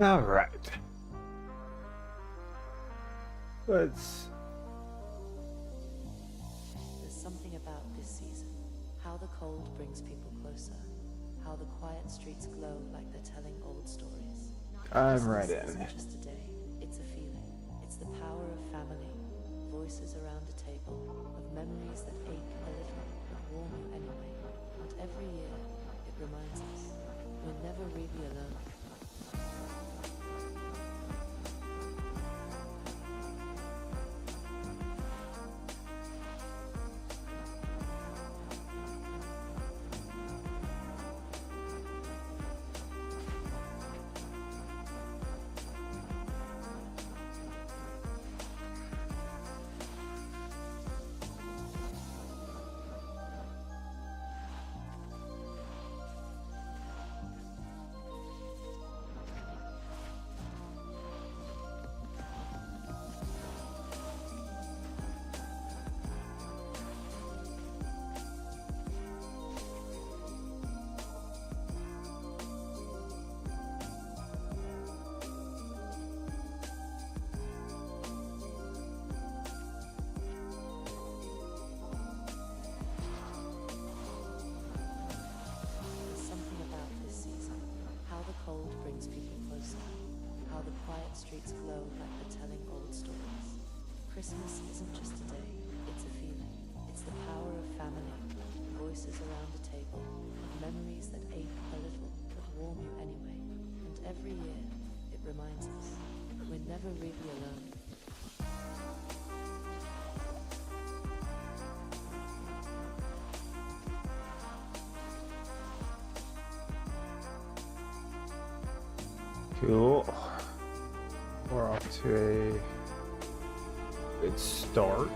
All right. Let's. There's something about this season. How the cold brings people closer. How the quiet streets glow like they're telling old stories. I'm right Christmas in. isn't just a day, it's a feeling. It's the power of family, voices around a table, of memories that ache a little but warm you anyway. And every year, it reminds us, we're never really alone. There's something about this season. How the cold brings people closer. How the quiet streets glow like they're telling old stories. Christmas isn't just a day, it's a feeling. It's the power of family, voices around a table, of memories that ache a little but warm you anyway. And every year, it reminds us, we're never really alone. Cool. We're off to a good start.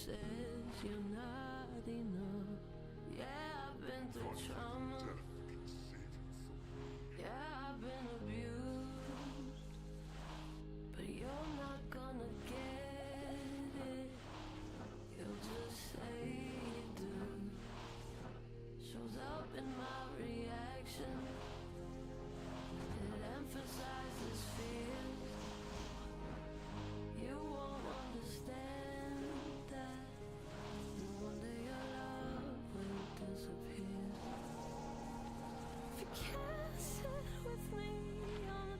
says you're not enough. Yeah, I've been through trauma. Yeah, I've been abused, but you're not gonna get it. You'll just say you do. Shows up in my reaction. It emphasizes fears. You won't understand that. No wonder your love will disappear. If you can't sit with me, I'm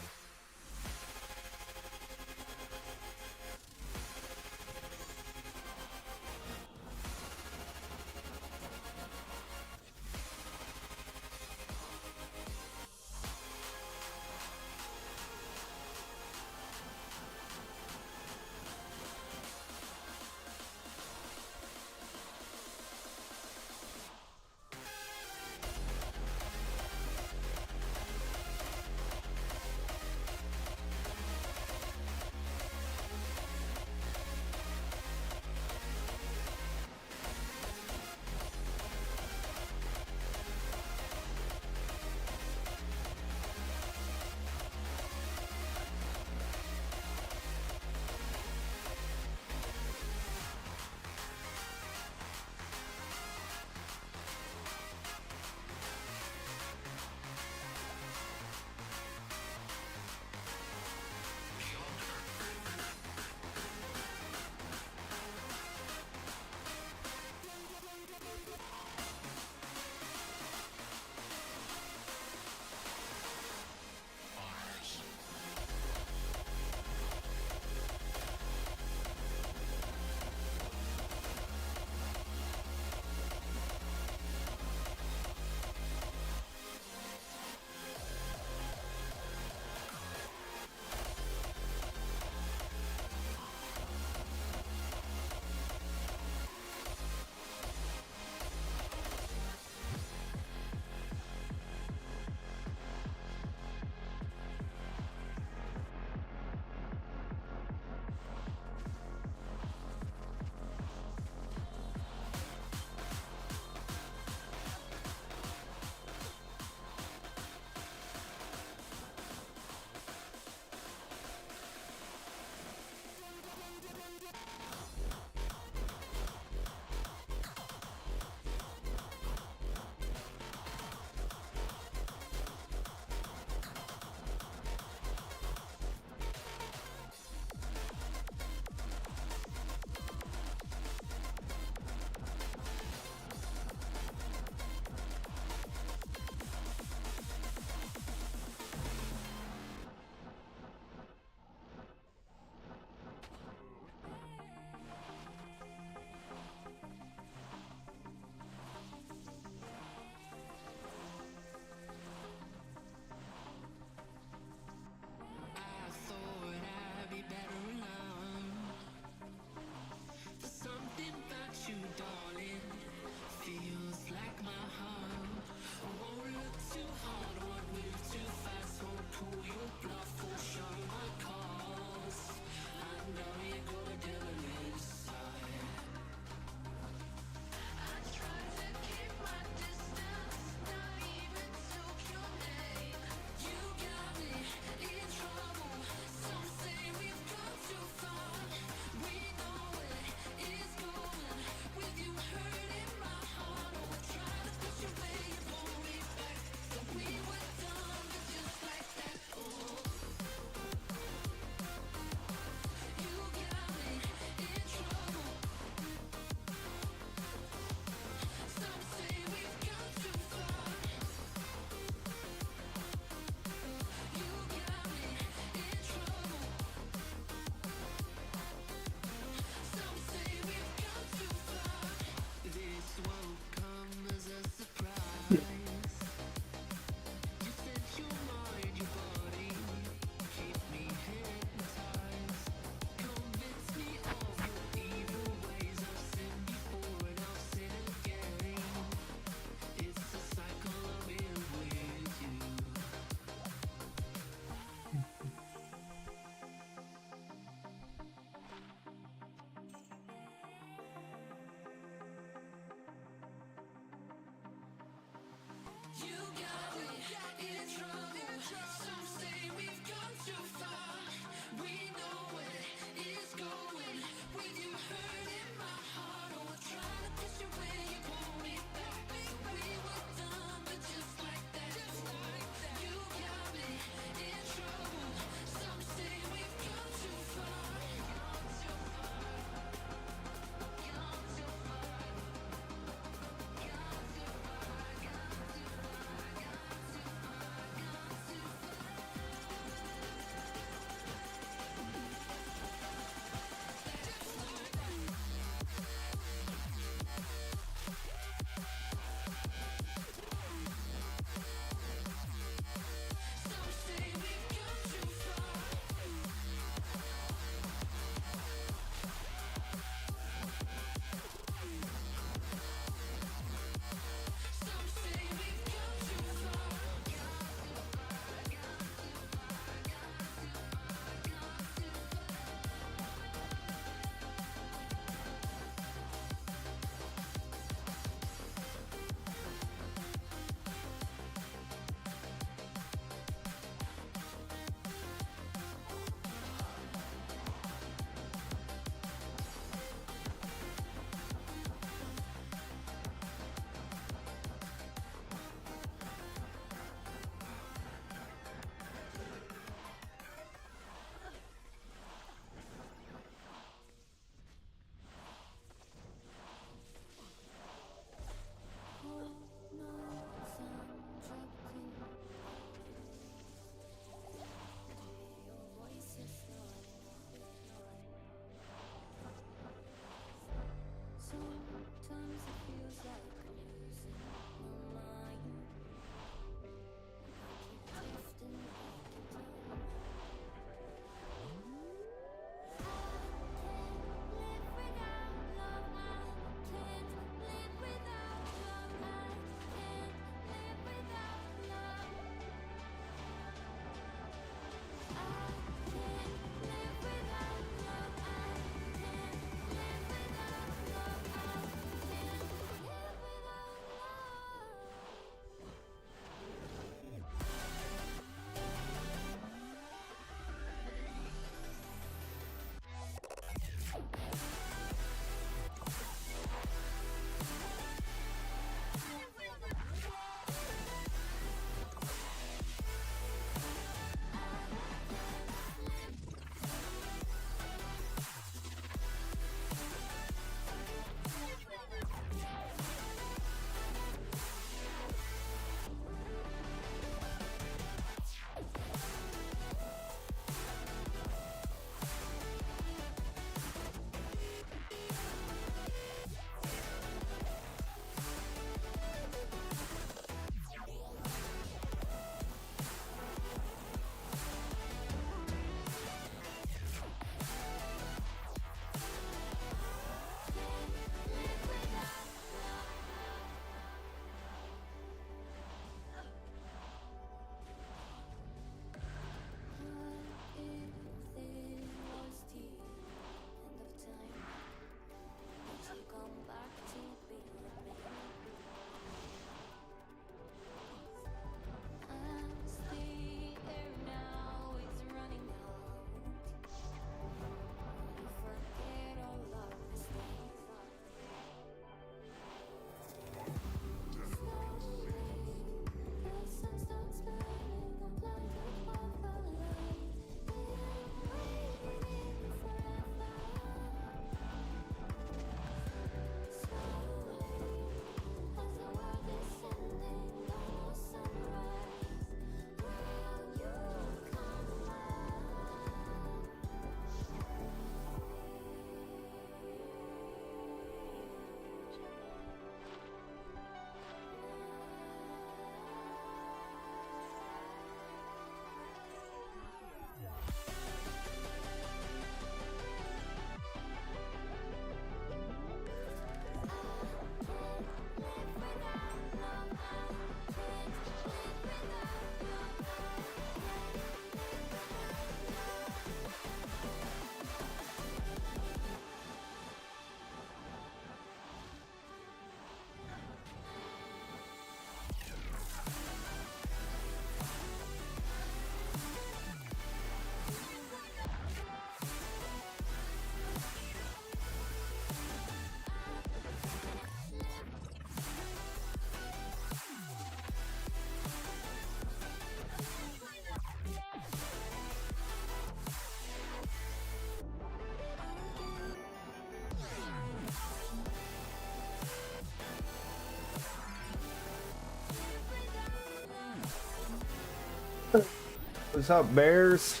What's up, bears?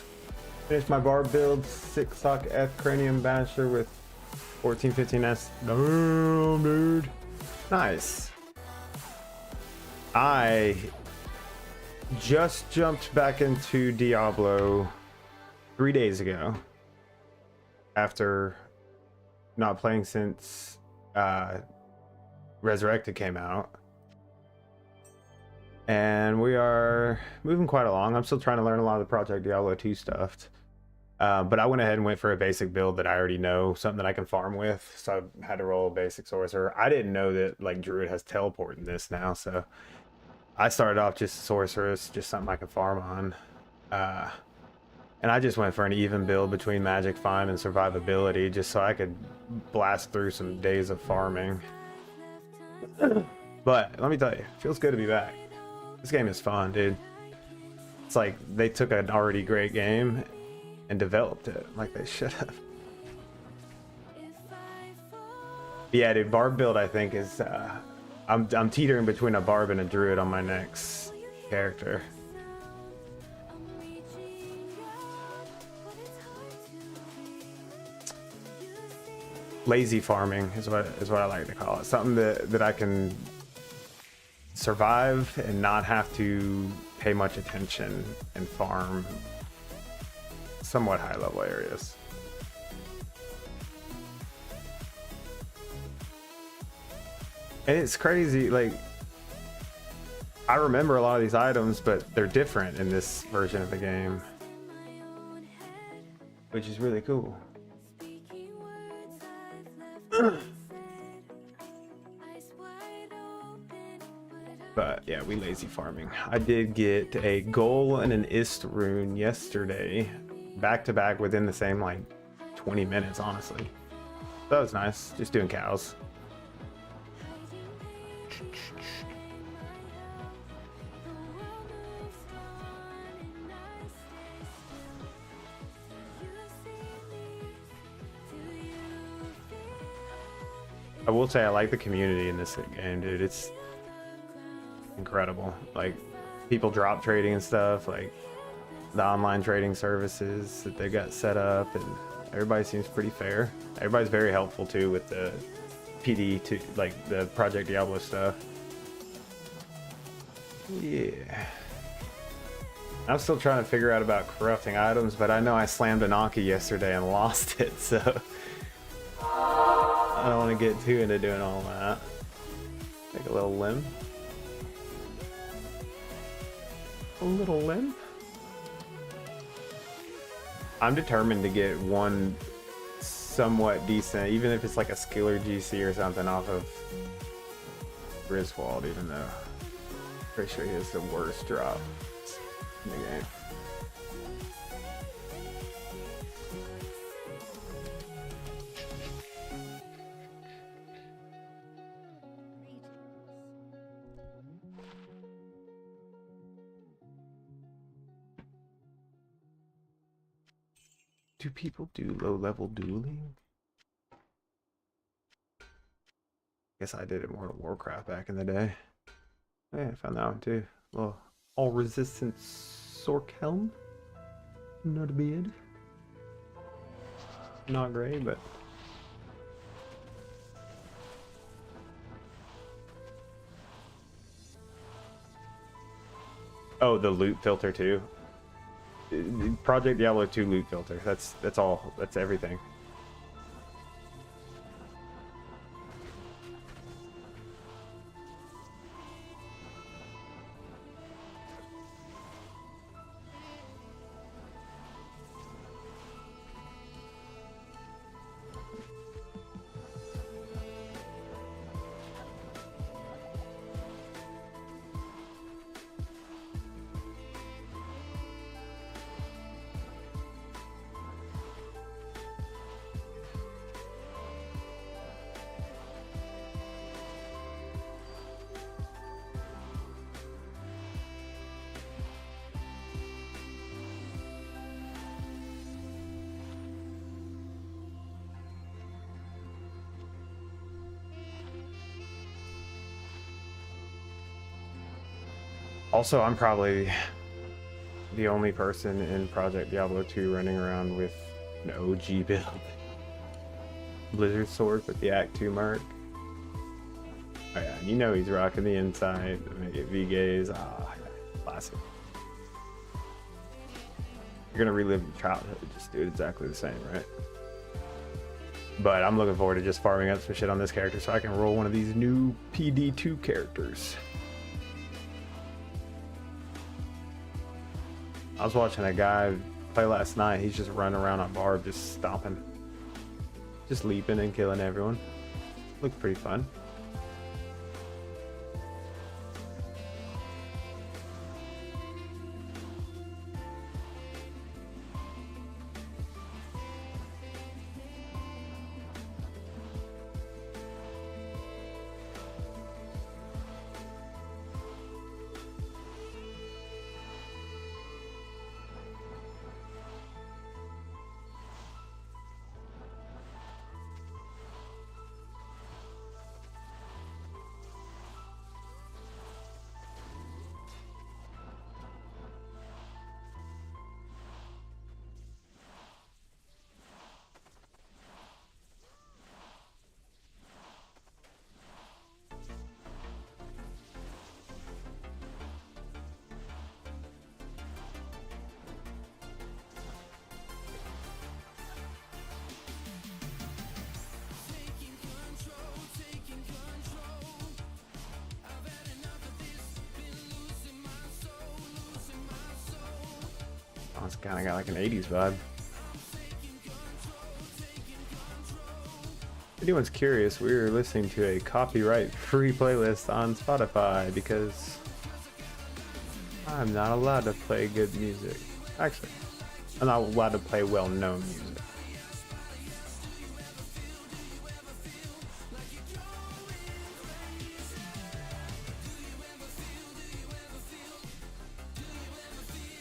Finished my bar build, 6 sock F cranium basher with 1415S. Damn, dude. Nice. I just jumped back into Diablo 3 days ago after not playing since Resurrected came out. And we are moving quite along. I'm still trying to learn a lot of the Project Diablo 2 stuff. But I went ahead and went for a basic build that I already know, something that I can farm with. So I had to roll a basic sorcerer. I didn't know that like Druid has teleport in this now, so I started off just sorceress, just something I can farm on. And I just went for an even build between Magic Find and Survivability, just so I could blast through some days of farming. But let me tell you, it feels good to be back. This game is fun, dude. It's like they took an already great game and developed it like they should have. Yeah, dude, Barb build I think is I'm teetering between a Barb and a Druid on my next character. Lazy farming is what I like to call it. Something that I can survive and not have to pay much attention and farm somewhat high level areas. And it's crazy, like I remember a lot of these items, but they're different in this version of the game, which is really cool. But yeah, we lazy farming. I did get a goal and an ist rune yesterday, back to back within the same like 20 minutes, honestly. That was nice, just doing cows. I will say I like the community in this game, dude. It's incredible. Like people drop trading and stuff, like the online trading services that they got set up, and everybody seems pretty fair. Everybody's very helpful too with the PD2, like the Project Diablo stuff. Yeah. I'm still trying to figure out about corrupting items, but I know I slammed an Aki yesterday and lost it, so I don't want to get too into doing all that. Take a little limb. A little limb. I'm determined to get one somewhat decent, even if it's like a skiller GC or something off of Griswold, even though I'm pretty sure he has the worst drop in the game. Do people do low-level dueling? Guess I did it more to Warcraft back in the day. Yeah, I found that one too. Well, all resistant Sork Helm. Not bad. Not great, but oh, the loot filter too. Project Diablo 2 loot filter. That's all. That's everything. Also, I'm probably the only person in Project Diablo 2 running around with an OG build. Blizzard sword with the Act 2 mark. Oh yeah, you know he's rocking the inside. Make it V-gaze. Ah, yeah, classic. You're gonna relive your childhood, just do it exactly the same, right? But I'm looking forward to just farming up some shit on this character so I can roll one of these new PD2 characters. I was watching a guy play last night. He's just running around on Barb, just stomping, just leaping and killing everyone. Looked pretty fun. Oh, it's kind of got like an 80s vibe. If anyone's curious, we're listening to a copyright-free playlist on Spotify because I'm not allowed to play good music. Actually, I'm not allowed to play well-known music.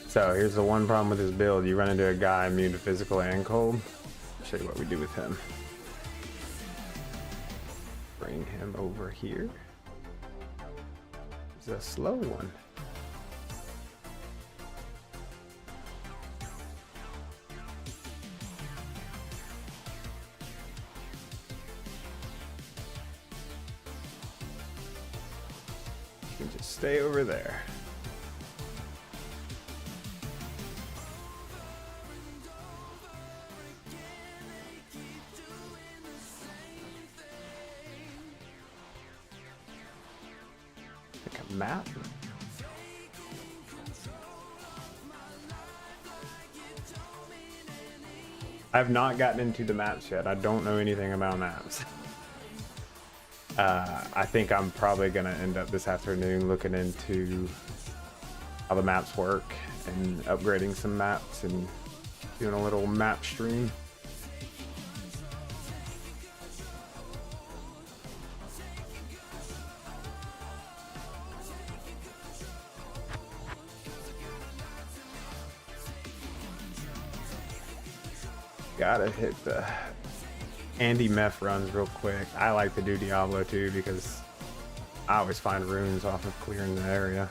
So here's the one problem with this build. You run into a guy immune to physical and cold. I'll show you what we do with him. Bring him over here. He's a slow one. You can just stay over there. Map. I've not gotten into the maps yet. I don't know anything about maps. I think I'm probably gonna end up this afternoon looking into how the maps work and upgrading some maps and doing a little map stream. Gotta hit the anti-meth runs real quick. I like to do Diablo 2 because I always find runes off of clearing the area.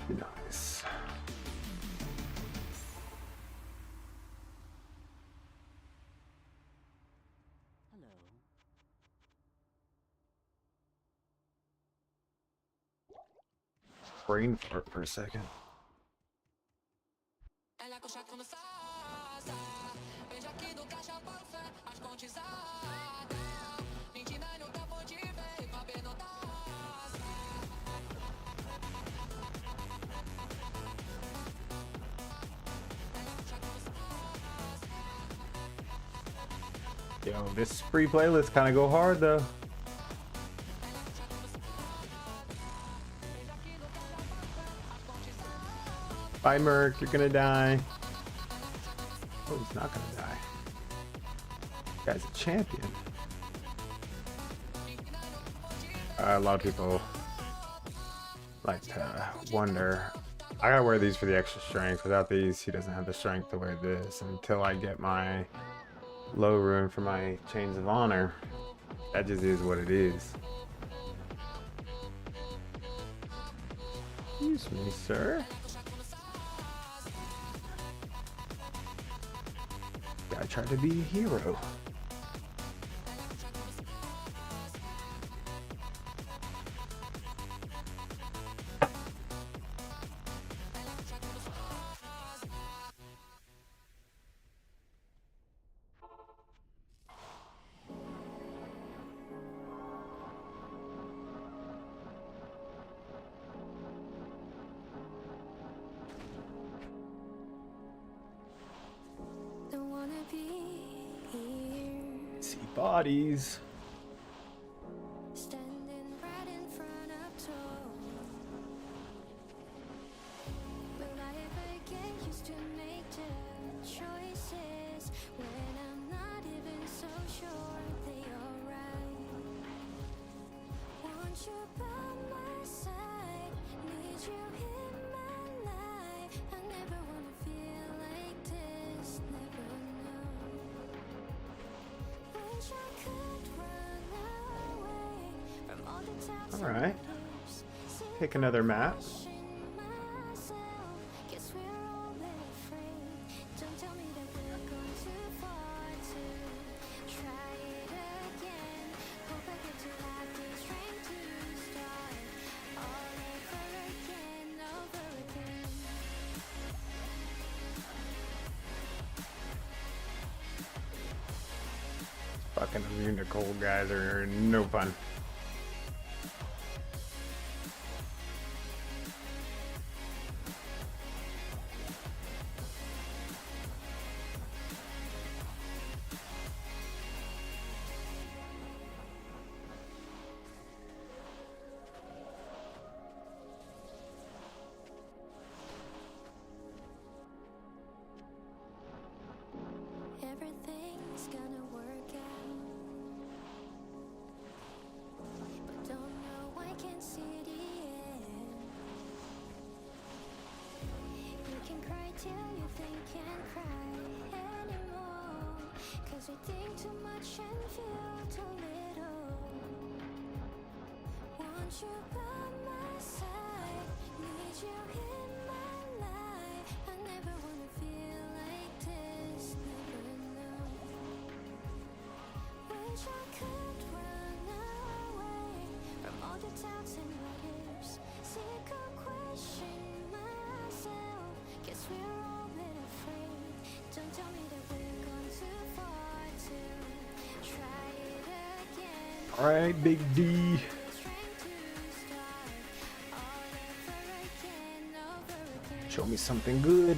Nice. Hello. Brain fart for a second. Yo, this free playlist kind of go hard though. Bye, Merc. You're gonna die. Oh, he's not gonna die. This guy's a champion. A lot of people like to wonder. I gotta wear these for the extra strength. Without these, he doesn't have the strength to wear this until I get my low rune for my chains of honor. That just is what it is. Excuse me, sir. I tried to be a hero. Don't wanna be here, See bodies. standing right in front of door. Will I ever get used to make the choices when I'm not even so sure they are right? Want you by my side, need you in my life. I never wanna feel like this, never know. Wish I could run away from all the doubts All and right. what-ifs. Pick another map. Myself, guess we're all a bit afraid. Don't tell me that we're gone too far to try it again. Hope I get to have the strength to start all over again, over again. Fucking immune to cold guys are no fun. Everything's gonna work out, but don't know, I can't see the end. You can cry till you think can't cry anymore, 'cause we think too much and feel too little. Want you by my side, need you in my life. I never wanna feel like this, never know. Wish I could run away from all the doubts and what-ifs. Sick of questioning myself, guess we're all a bit afraid. Don't tell me that we're gone too far to try it again. All right, Big D. Strength to start all over again, over again. Show me something good.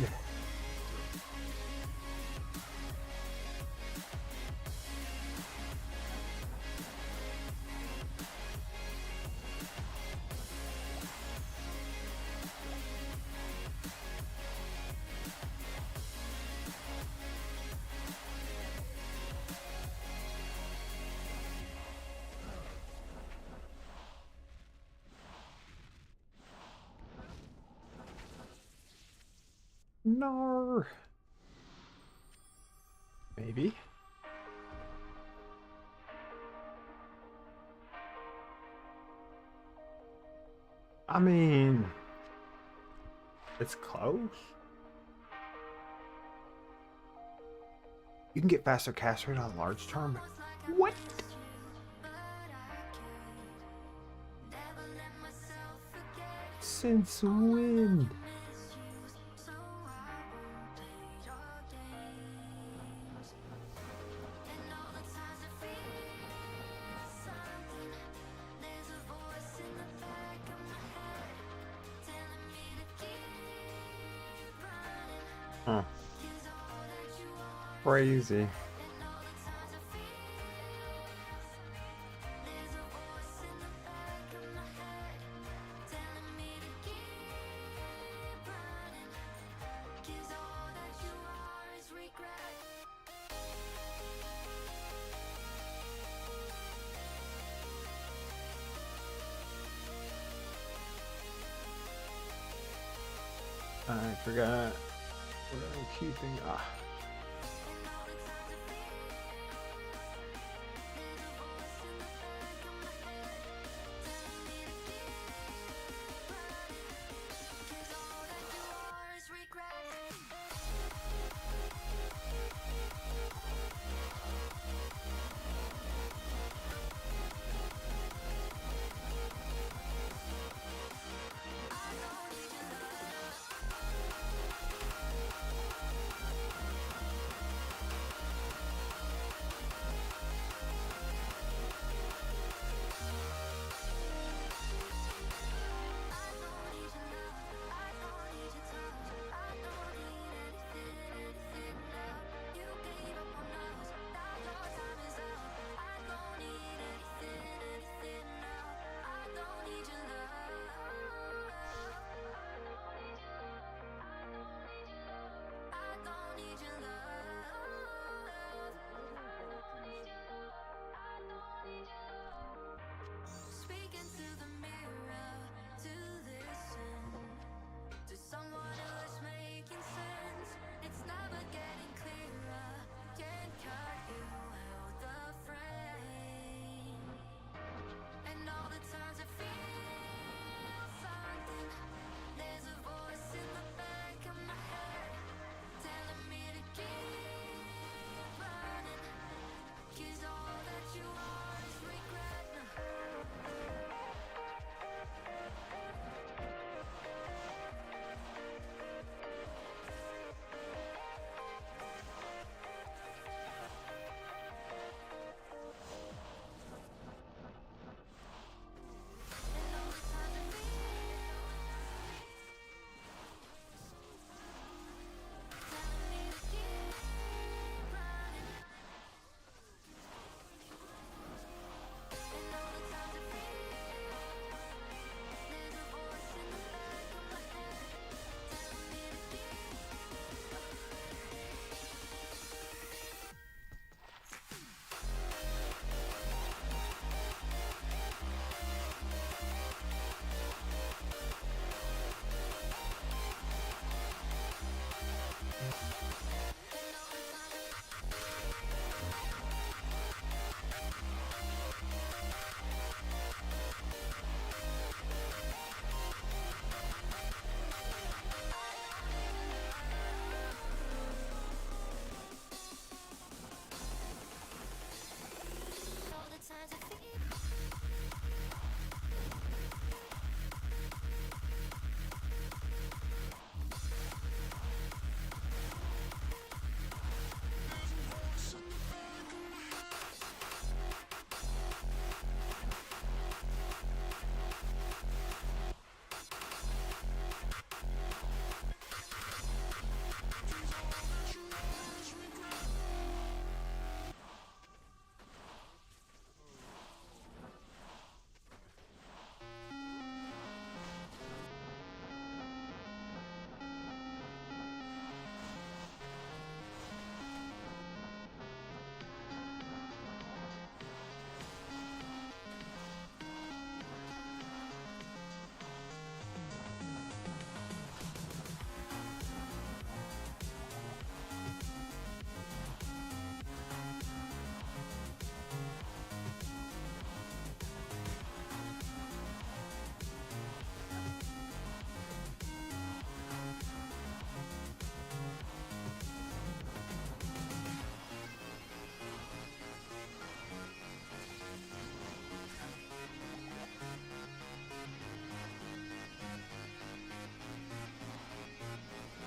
Nar. Maybe. I mean, it's close. You can get faster cast rate on a large term. What? Since when? Huh. Crazy. I forgot what I'm keeping. Ah.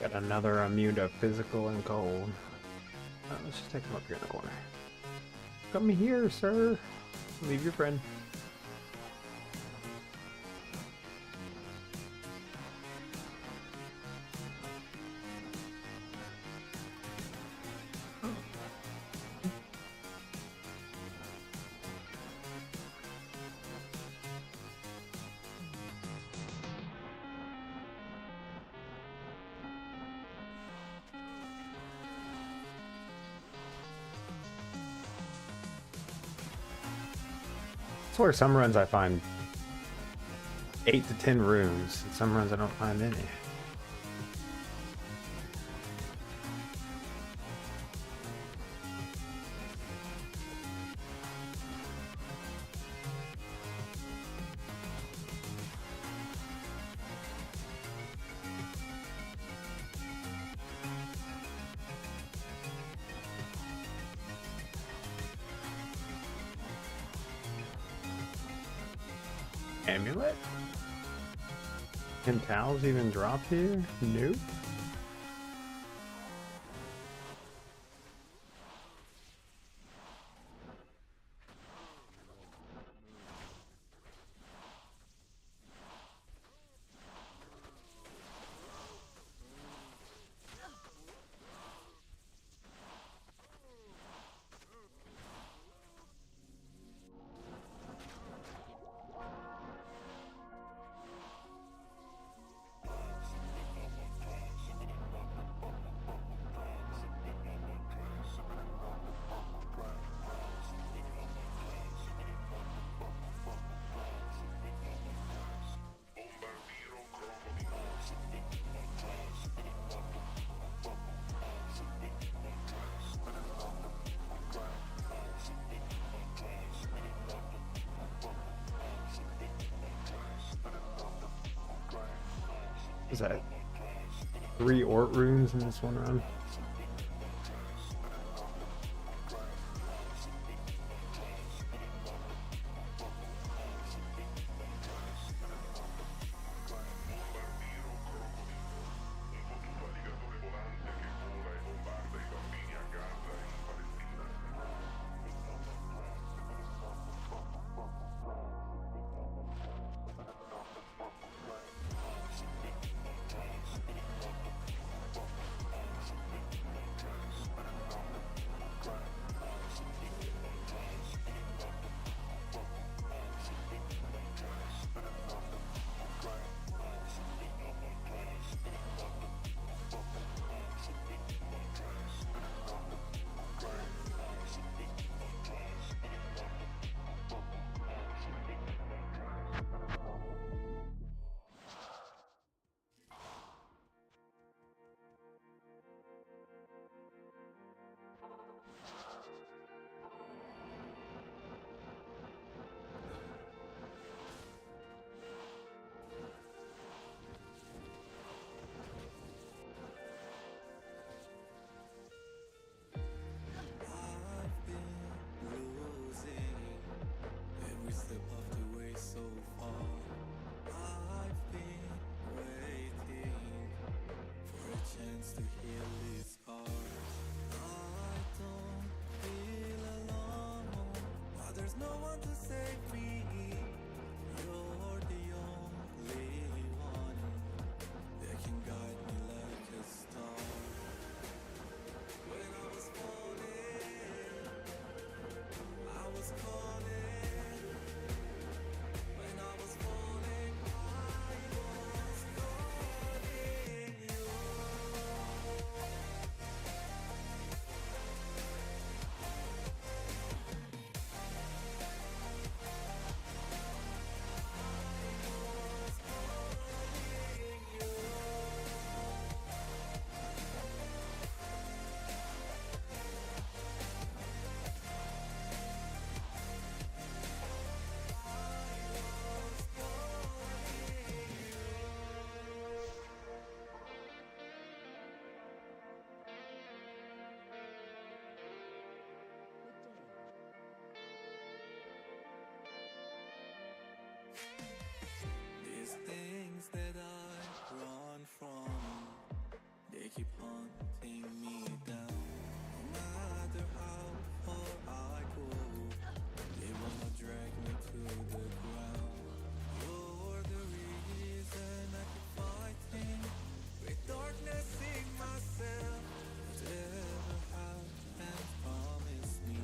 Got another immune to physical and cold. Let's just take him up here in the corner. Come here, sir. Leave your friend. I swear some runs I find 8 to 10 rooms, and some runs I don't find any. Amulet? Can towels even drop here? Nope. Is that 3 Ort runes in this one run? These things that I run from, they keep hunting me down. No matter how far I go, they wanna drag me to the ground. You're the reason I keep fighting with darkness in myself. Whatever happens, promise me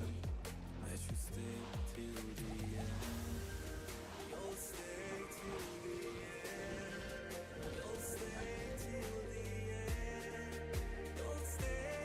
that you stay till the end. You'll stay till the end. You'll stay till the end. You'll stay.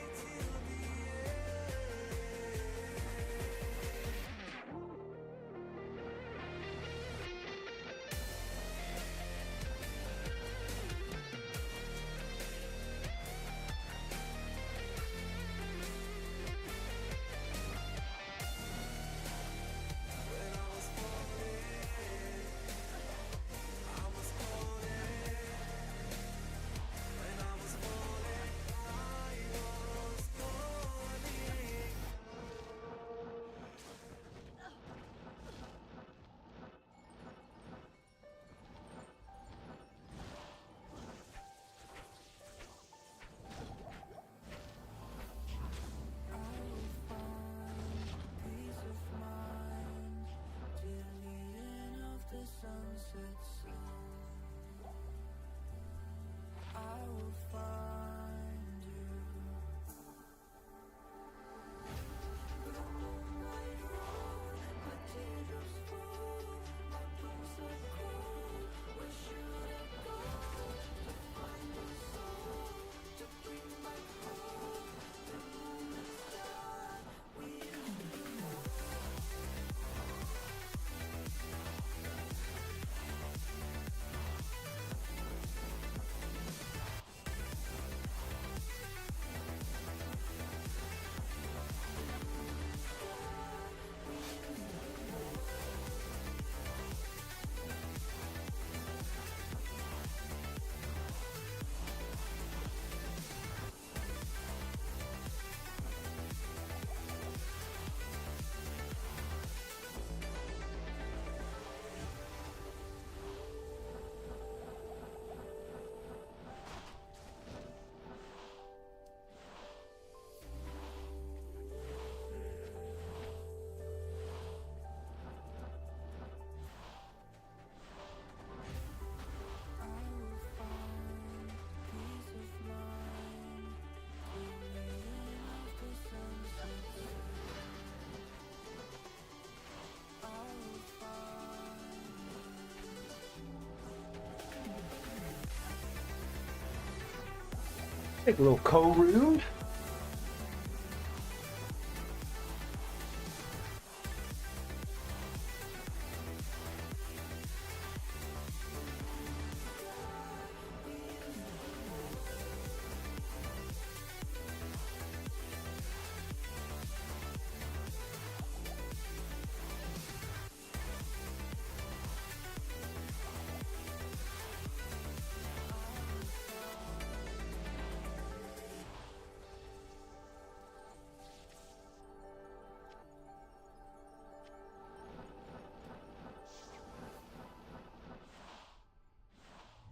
Take a little cold room.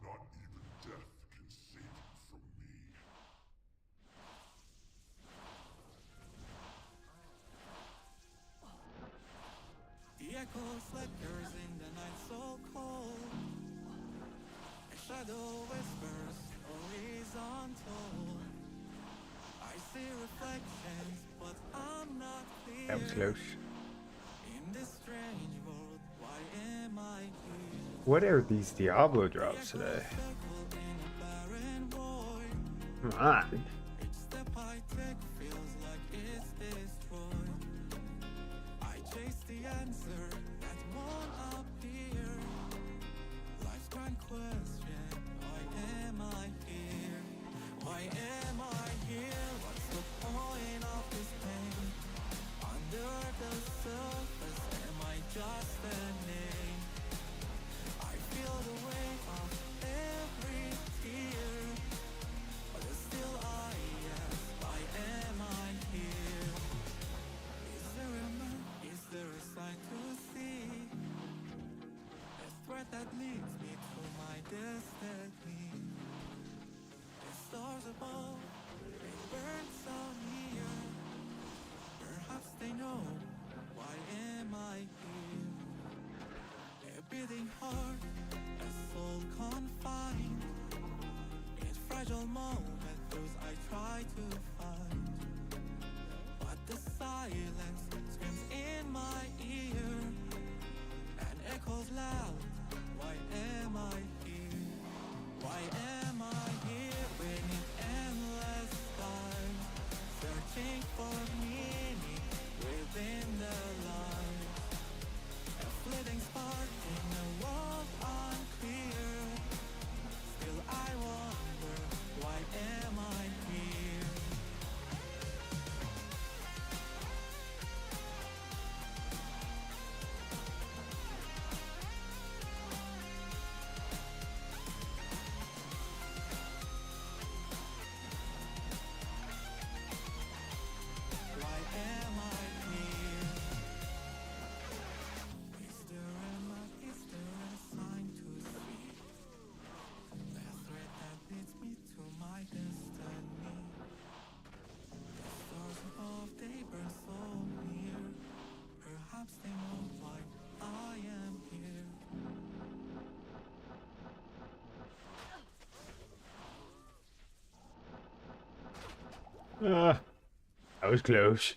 Not even death can save you from me. The echo flickers in the night so cold. A shadow whispers, horizontal. I see reflections, but I'm not clear. That was close. In this strange world, why am I here? What are these Diablo drops today? Circle in a barren void. Come on. Each step I take feels like it's destroyed. I chase the answer that won't appear. Life's grand question, why am I here? Why am I here? What's the point of this pain? Under the surface, am I just a name? I feel the weight of every tear, but still I ask, why am I here? Is there a man? Is there a sign to see? A thread that leads me to my destiny. The stars above, they burn so near. Perhaps they know, why am I here? A beating heart, a soul confined. In fragile moments, those I try to find. But the silence screams in my ear and echoes loud. Why am I here? Why am I here beneath endless time? Searching for meaning within the light. A fleeting spark in a world unclear. Still I wonder, why am I here? Why am I here? Is there a sign to see? The thread that leads me to my destiny. The stars above, they burn so near. Perhaps they know why I am here. That was close.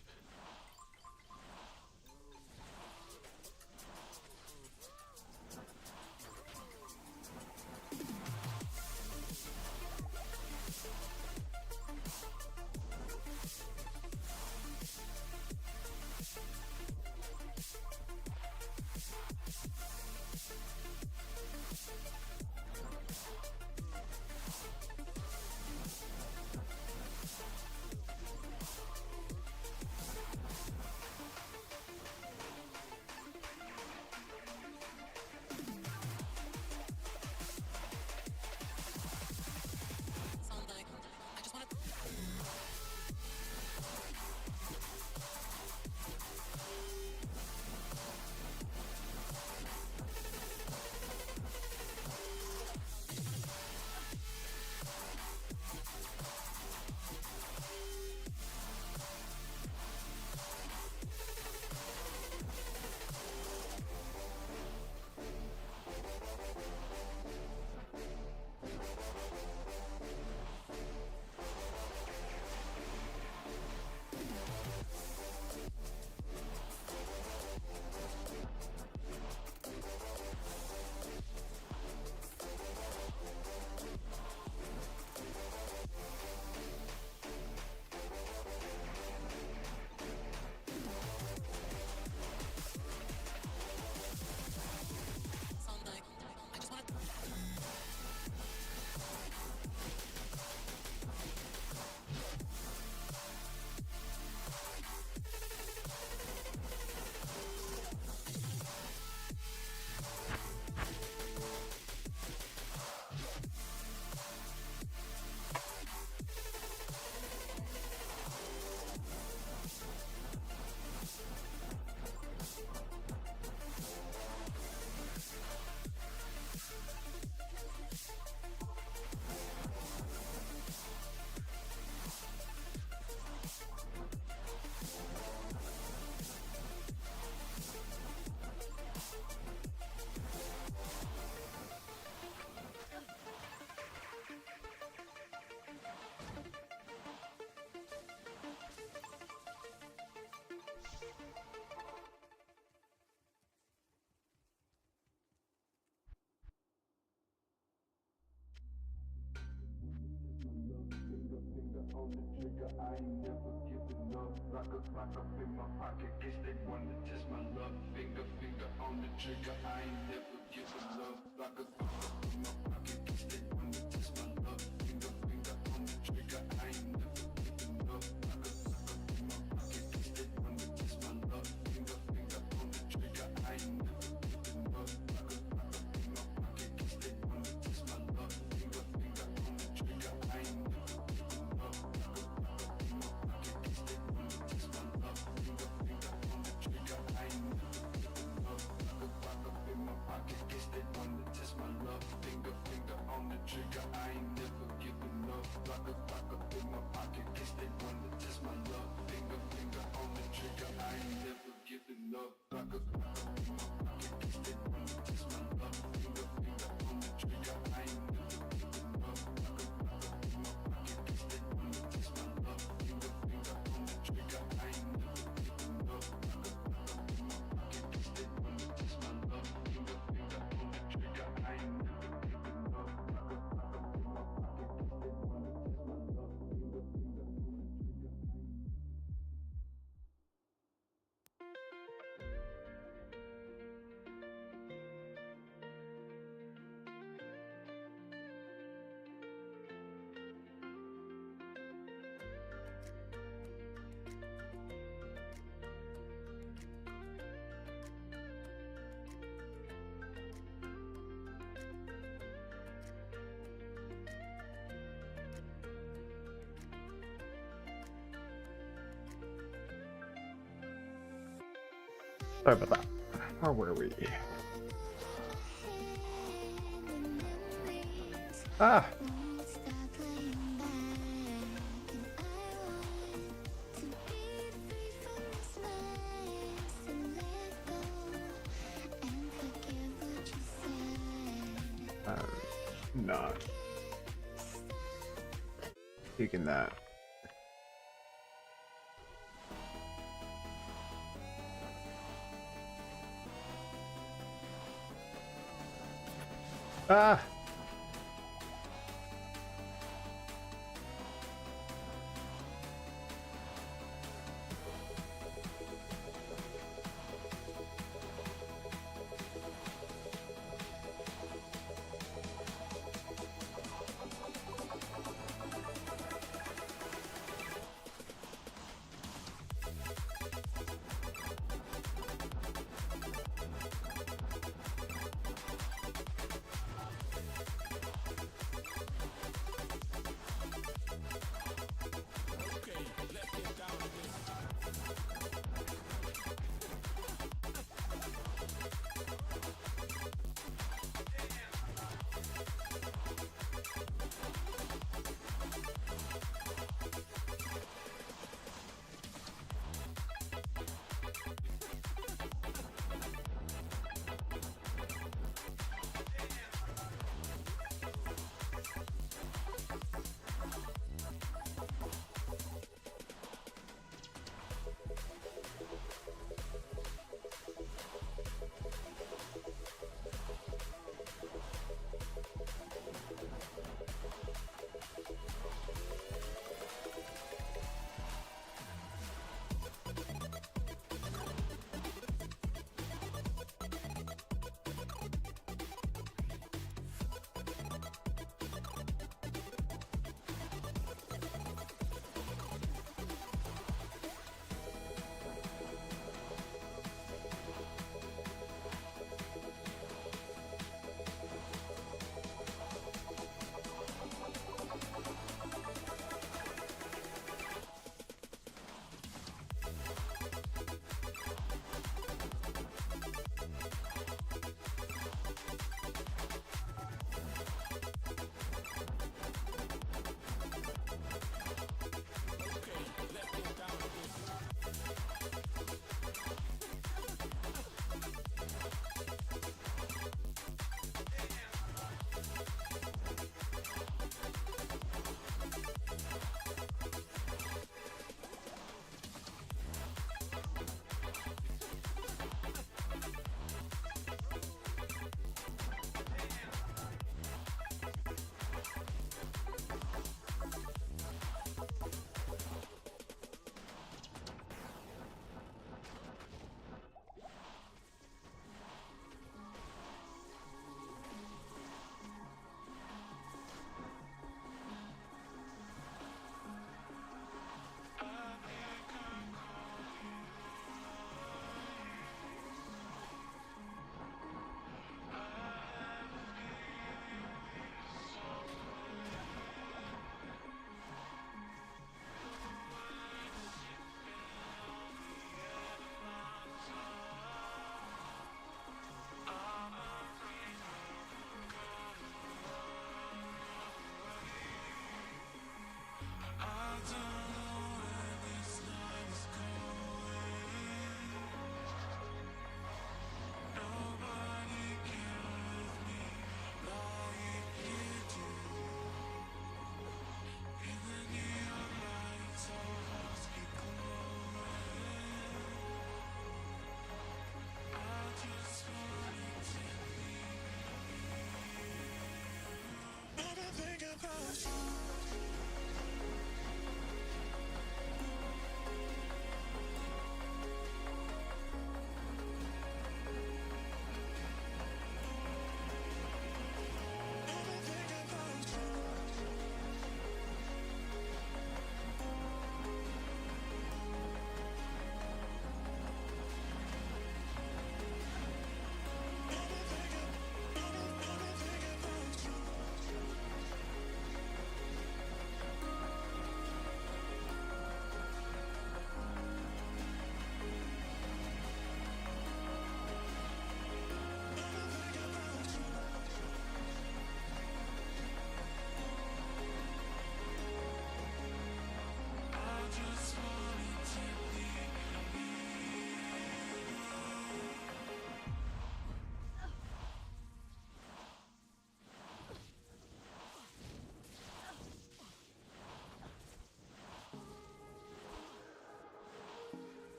trigger, I ain't never giving up. Lock up in my pocket, guess they wanna test my luck. Finger on the trigger, I ain't never giving up. Lock up in my pocket, guess they wanna test my luck. Finger on the trigger, I ain't never giving up. Lock up in my pocket, guess they wanna test my luck. Finger on the trigger, I ain't never giving up. Lock up in my pocket, guess they wanna test my luck. Finger on the trigger, I ain't never giving up. Lock up in my pocket, guess they wanna test my luck. Finger on the trigger, I ain't never giving up. Lock up in my pocket, guess they wanna test my luck. Finger on the trigger, I ain't never giving up. Lock up in my pocket, guess they wanna test my luck. Finger on the trigger, I ain't never giving up. Lock up in my pocket, guess they wanna test my luck. Finger on the trigger, I ain't never giving up. Lock up in my pocket, guess they wanna test my luck. Finger on the trigger, I ain't never giving up. Lock up in my pocket, guess they wanna test my luck. Finger on the trigger, I ain't never giving up. Lock up in my pocket, guess they wanna test my luck. Finger on the trigger, I ain't. Sorry about that. Where were we? Ah! Not taking that. Ah!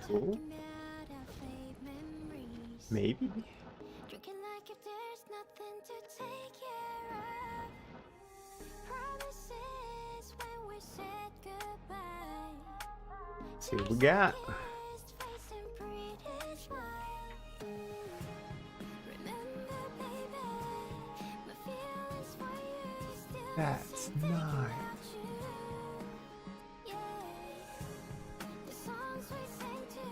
Cool. Maybe. Drinking like if there's nothing to take care of. Promises when we said goodbye. See what we got. Kissed face and pretty smile. Remember, baby, my feelings for you still That's listen thinking nice. about you. Yeah, the songs we sang to.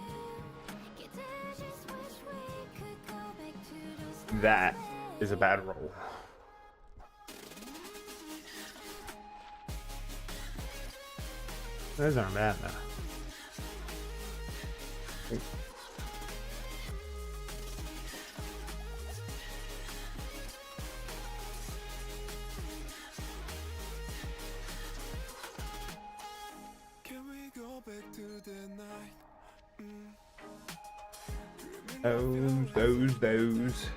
Get to just wish we could go back to those That nights. is a bad roll. Those aren't bad though. Can we go back to the night? Those.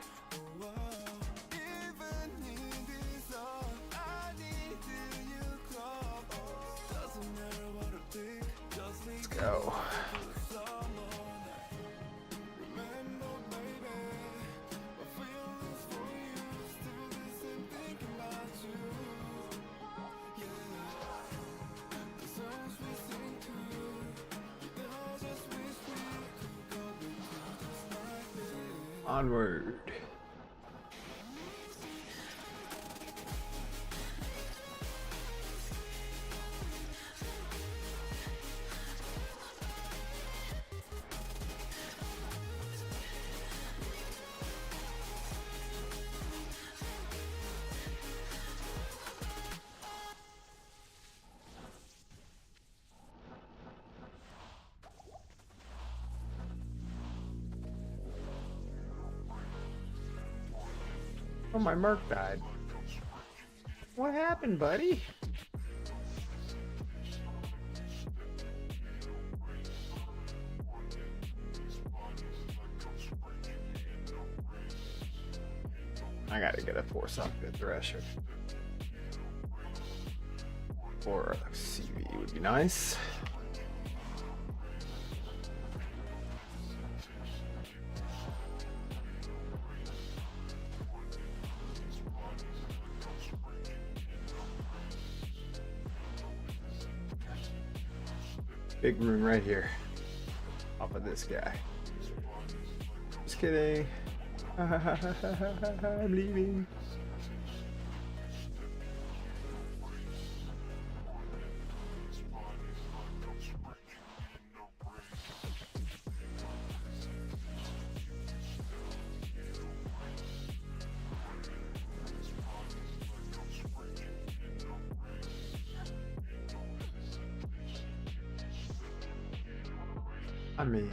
Even in this all, I need you close. Doesn't matter what I think, just Let's go. remember, baby, my feelings for you still the same, thinking about you. Yeah, the songs we sing to, I just wish we could go back to this night. Onward. Oh, my Merc died. What happened, buddy? I gotta get a force up good thresher. Or a CV would be nice. Big room right here. Off of this guy. Just kidding. I'm leaving. I mean,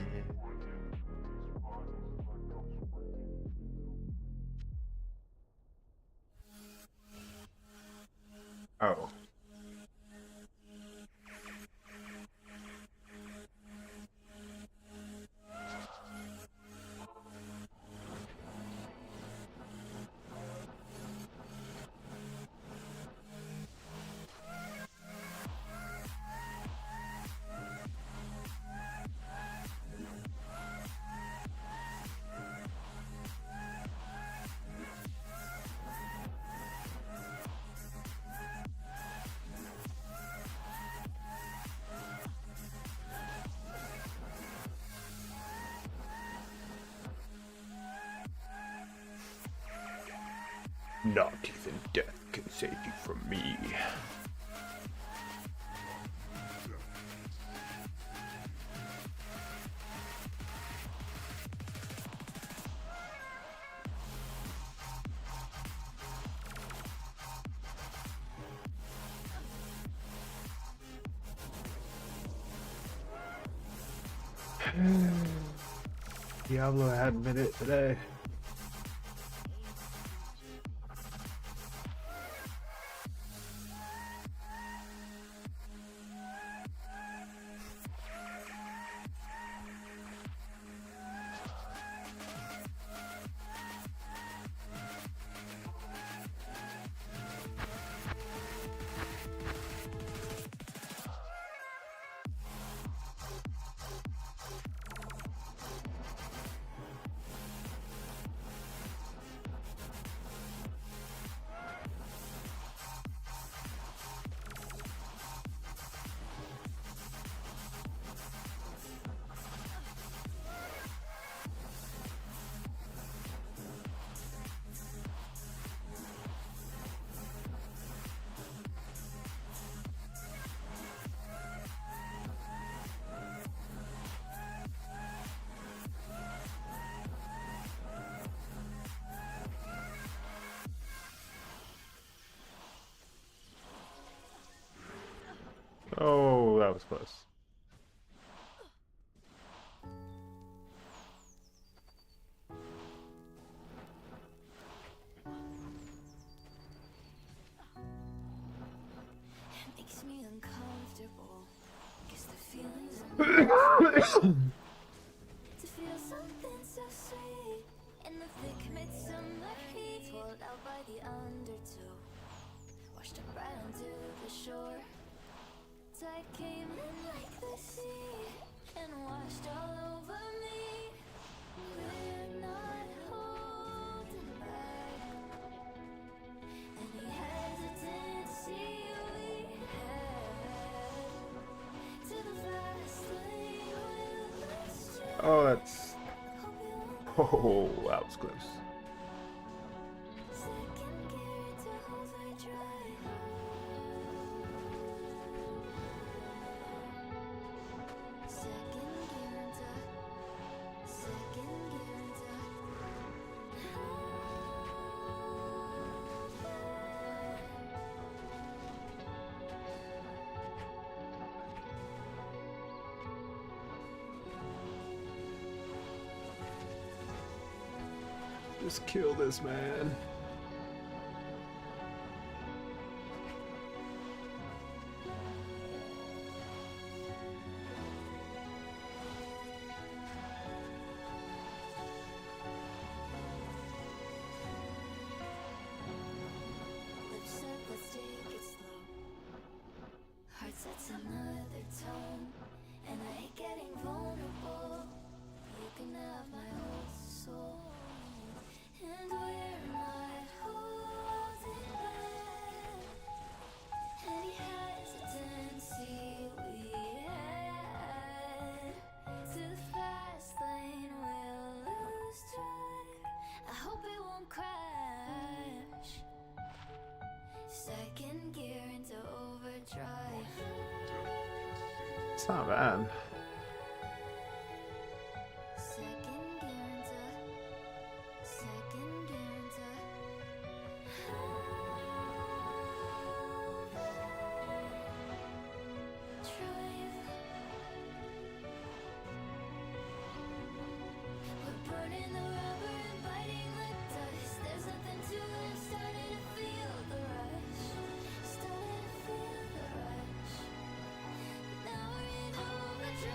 oh. Not even death can save you from me. Diablo hadn't been it today. Oh, that was close. Makes me uncomfortable. Guess the feelings are to feel something so sweet in the thick midsummer heat, swallowed out by the undertow, washed up right onto the shore. Tide came in like the sea and washed all over me. We're not holding back any hesitancy we had to the fast lane we'll lose track. Oh, that's. Hope you won't Oh, that was close. second gear to hose I try. Second gear into Just kill this man. lips set, let's take it slow. Heart sets another tone, and I hate getting vulnerable. You can have my whole soul, and we're not holding back any hesitancy we had to the fast lane we'll lose track. I hope it won't crash. Second gear into overdrive. It's not bad. Second gear into drive. We're burning the rubber and biting the dust. There's nothing to lose. Starting to feel the rush. Starting to feel the rush. Now we're in overdrive.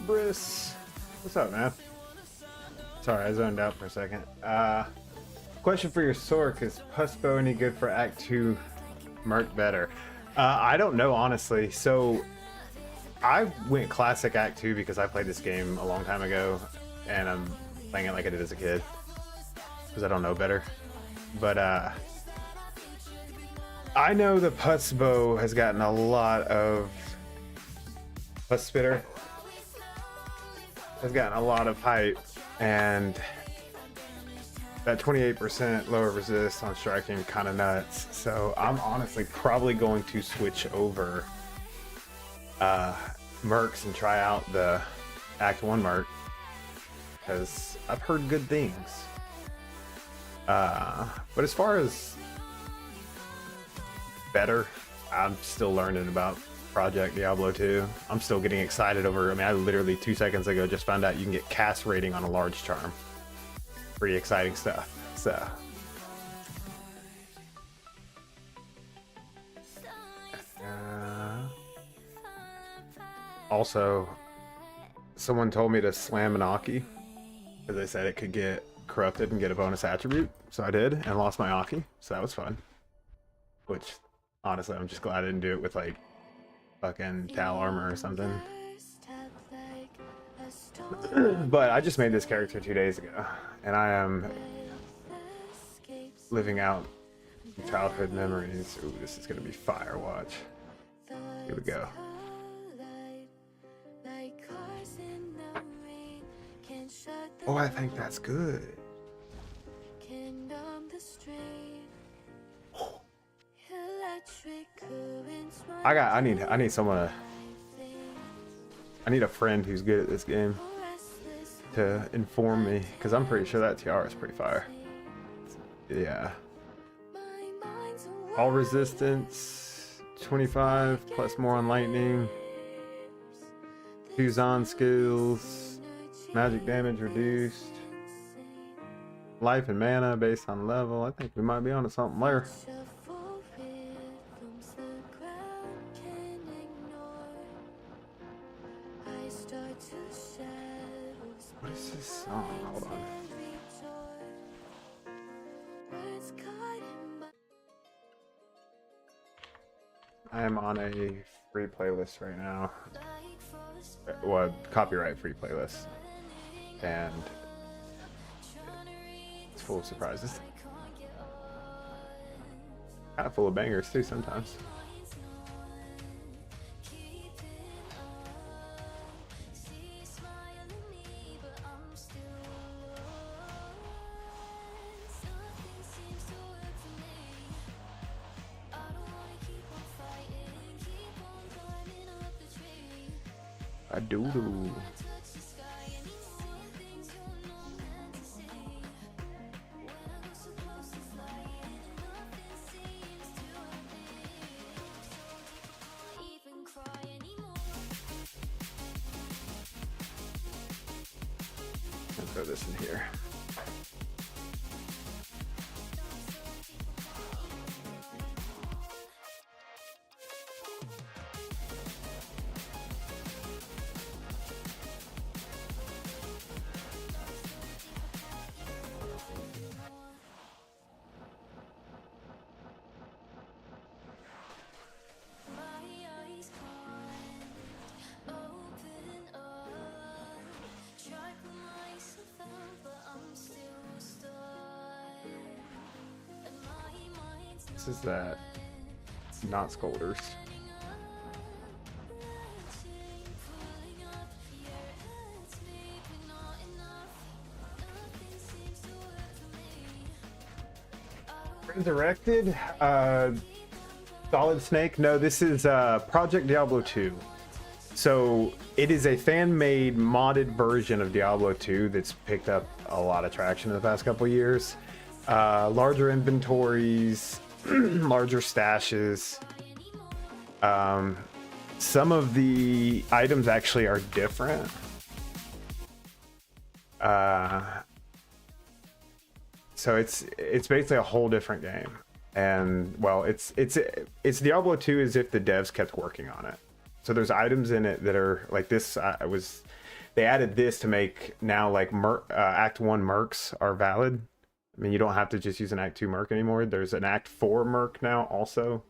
Briss, what's up, man? Sorry, I zoned out for a second. Question for your Sork: is Pusbo any good for Act 2 Merc better? I don't know, honestly. So I went classic Act 2 because I played this game a long time ago, and I'm playing it like I did as a kid because I don't know better. But I know the Pusbo has gotten a lot of Pus Spitter has gotten a lot of hype, and that 28% lower resist on striking kind of nuts. So I'm honestly probably going to switch over Mercs and try out the Act 1 Merc because I've heard good things. But as far as better, I'm still learning about Project Diablo 2. I'm still getting excited over, I mean, I literally 2 seconds ago just found out you can get cast rating on a large charm. Pretty exciting stuff. So also, someone told me to slam an Aki because they said it could get corrupted and get a bonus attribute. So I did and lost my Aki. So that was fun. Which, honestly, I'm just glad I didn't do it with like fucking Tal armor or something. But I just made this character 2 days ago, and I am living out childhood memories. Ooh, this is gonna be fire. Watch. Here we go. Oh, I think that's good. I need someone to, I need a friend who's good at this game to inform me, because I'm pretty sure that tiara is pretty fire. Yeah. All resistance, 25 plus more on lightning. Fuse on skills, magic damage reduced. Life and mana based on level. I think we might be onto something there. What is this song? Hold on. I am on a free playlist right now. Well, copyright free playlist. And it's full of surprises. Kind of full of bangers too sometimes. A doodle. I'll throw this in here. This is that not Scolders. Resurrected? Solid Snake? No, this is Project Diablo 2. So it is a fan-made modded version of Diablo 2 that's picked up a lot of traction in the past couple years. Larger inventories, larger stashes. Some of the items actually are different. So it's basically a whole different game. And well, it's Diablo 2 as if the devs kept working on it. So there's items in it that are like this. They added this to make now like Act 1 mercs are valid. I mean, you don't have to just use an Act 2 merc anymore. There's an Act 4 merc now also.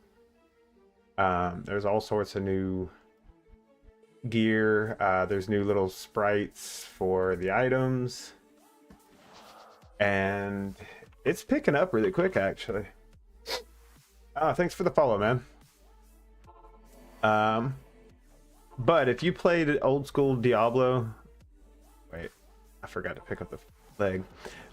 There's all sorts of new gear. There's new little sprites for the items. And it's picking up really quick, actually. Thanks for the follow, man. But if you played old school Diablo, wait, I forgot to pick up the leg.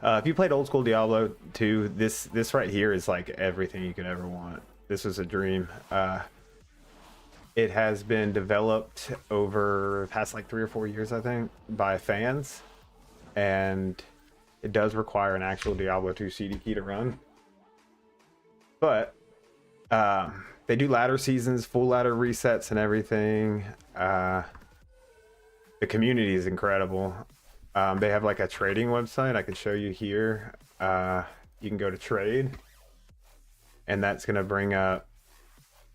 If you played old school Diablo 2, this right here is like everything you could ever want. This was a dream. It has been developed over the past like 3 or 4 years, I think, by fans, and it does require an actual Diablo 2 CD key to run. But they do ladder seasons, full ladder resets, and everything. The community is incredible. They have like a trading website I can show you here. You can go to trade, and that's going to bring up,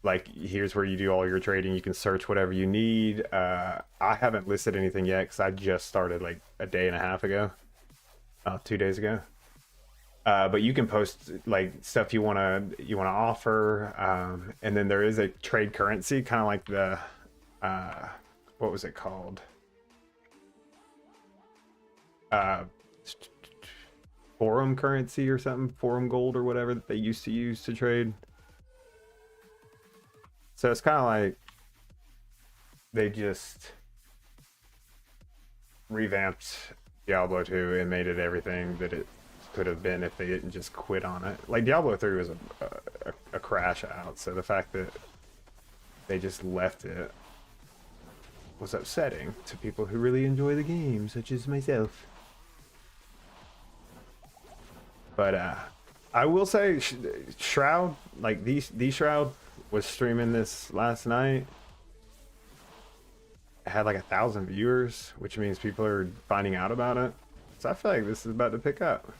like, here's where you do all your trading. You can search whatever you need. I haven't listed anything yet because I just started like a day and a half ago, 2 days ago. But you can post like stuff you wanna offer, and then there is a trade currency, kind of like the what was it called? Forum currency or something, forum gold or whatever that they used to use to trade. So it's kind of like they just revamped Diablo 2 and made it everything that it could have been if they didn't just quit on it. Like Diablo 3 was a crash out, so the fact that they just left it was upsetting to people who really enjoy the game, such as myself. But I will say, Shroud, like the Shroud was streaming this last night. It had like 1,000 viewers, which means people are finding out about it. So I feel like this is about to pick up.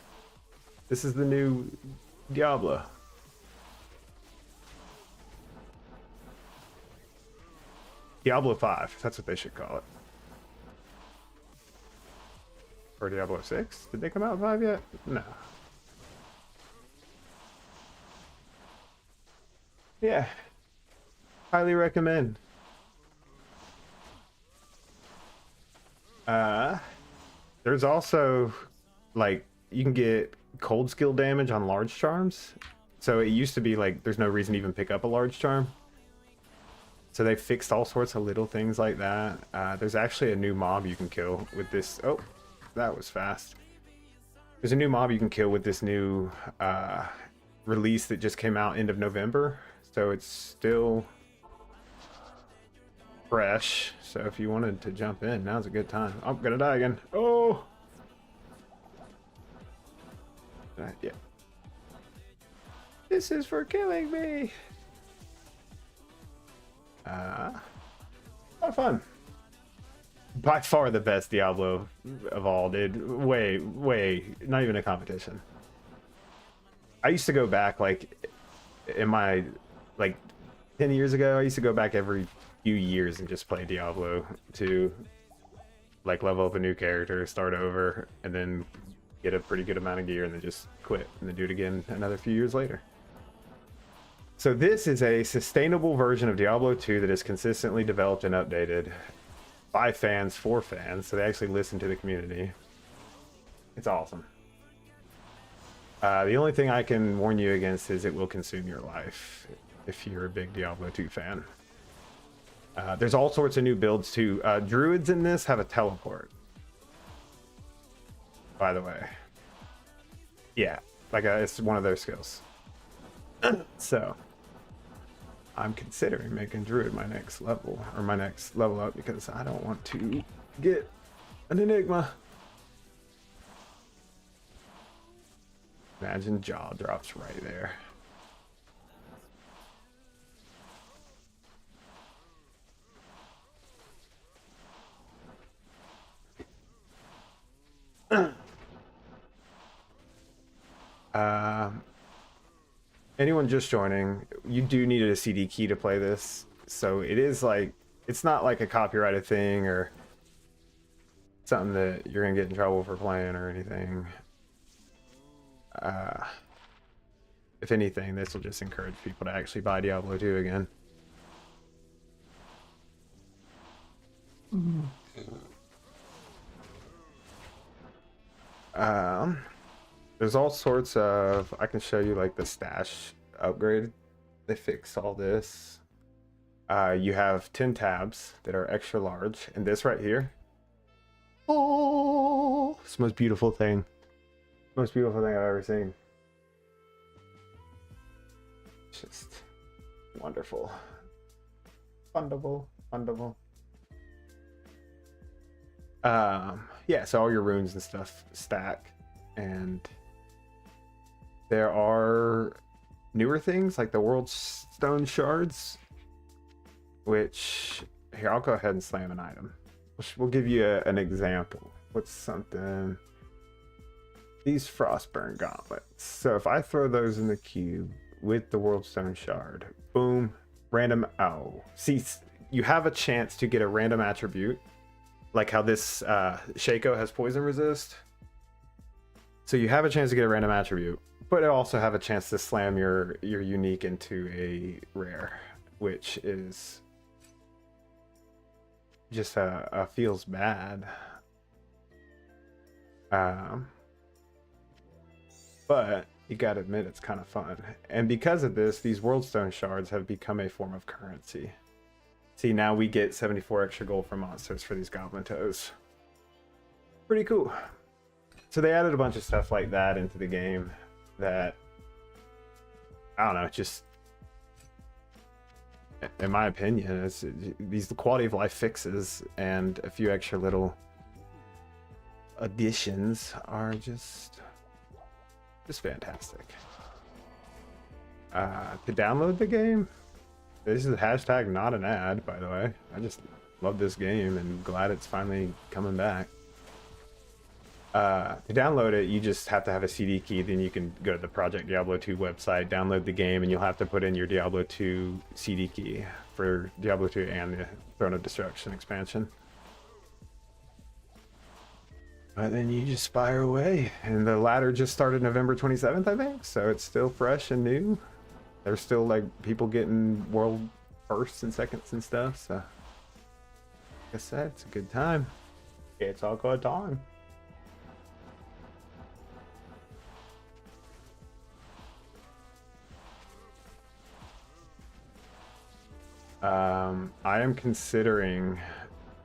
This is the new Diablo. Diablo 5, that's what they should call it. Or Diablo 6? Did they come out with 5 yet? No. Yeah. Highly recommend. There's also, like, you can get cold skill damage on large charms. So it used to be like there's no reason to even pick up a large charm. So they fixed all sorts of little things like that. There's actually a new mob you can kill with this. Oh, that was fast. There's a new mob you can kill with this new release that just came out end of November. So it's still fresh. So if you wanted to jump in, now's a good time. I'm gonna die again. Oh! Yeah. This is for killing me. A lot of fun. By far the best Diablo of all, dude. Way, not even a competition. I used to go back, like, in my, like, 10 years ago, I used to go back every few years and just play Diablo to, like, level up a new character, start over, and then get a pretty good amount of gear, and then just quit, and then do it again another few years later. So this is a sustainable version of Diablo 2 that is consistently developed and updated by fans for fans, so they actually listen to the community. It's awesome. The only thing I can warn you against is it will consume your life if you're a big Diablo 2 fan. There's all sorts of new builds too. Druids in this have a teleport, by the way. Yeah, like it's one of their skills. So I'm considering making Druid my next level, or my next level up, because I don't want to get an Enigma. Imagine jaw drops right there. Anyone just joining, you do need a CD key to play this, so it is like It's not like a copyrighted thing or something that you're gonna get in trouble for playing or anything. If anything, this will just encourage people to actually buy Diablo 2 again. There's all sorts of, I can show you like the stash upgrade. They fixed all this. You have 10 tabs that are extra large, and this right here. Oh, it's the most beautiful thing. Most beautiful thing I've ever seen. Just wonderful. Fundable. Yeah, so all your runes and stuff stack, and there are newer things like the world stone shards, which here I'll go ahead and slam an item. We'll give you an example. What's something? These frostburn gauntlets. So if I throw those in the cube with the world stone shard, boom, random. Oh, see, you have a chance to get a random attribute, like how this Shaco has poison resist. So you have a chance to get a random attribute, but it also have a chance to slam your unique into a rare, which is just feels bad. But you gotta admit it's kind of fun. And because of this, these worldstone shards have become a form of currency. See, now we get 74 extra gold for monsters for these goblin toes. Pretty cool. So they added a bunch of stuff like that into the game that, I don't know, just, in my opinion, it's, these quality of life fixes and a few extra little additions are just fantastic. To download the game, this is hashtag not an ad, by the way. I just love this game and glad it's finally coming back. To download it, you just have to have a CD key. Then you can go to the Project Diablo 2 website, download the game, and you'll have to put in your Diablo 2 CD key for Diablo 2 and the Throne of Destruction expansion. But then you just fire away, and the ladder just started November 27th, I think, so it's still fresh and new. There's still like people getting world firsts and seconds and stuff, so like I said, it's a good time. It's all good time. I am considering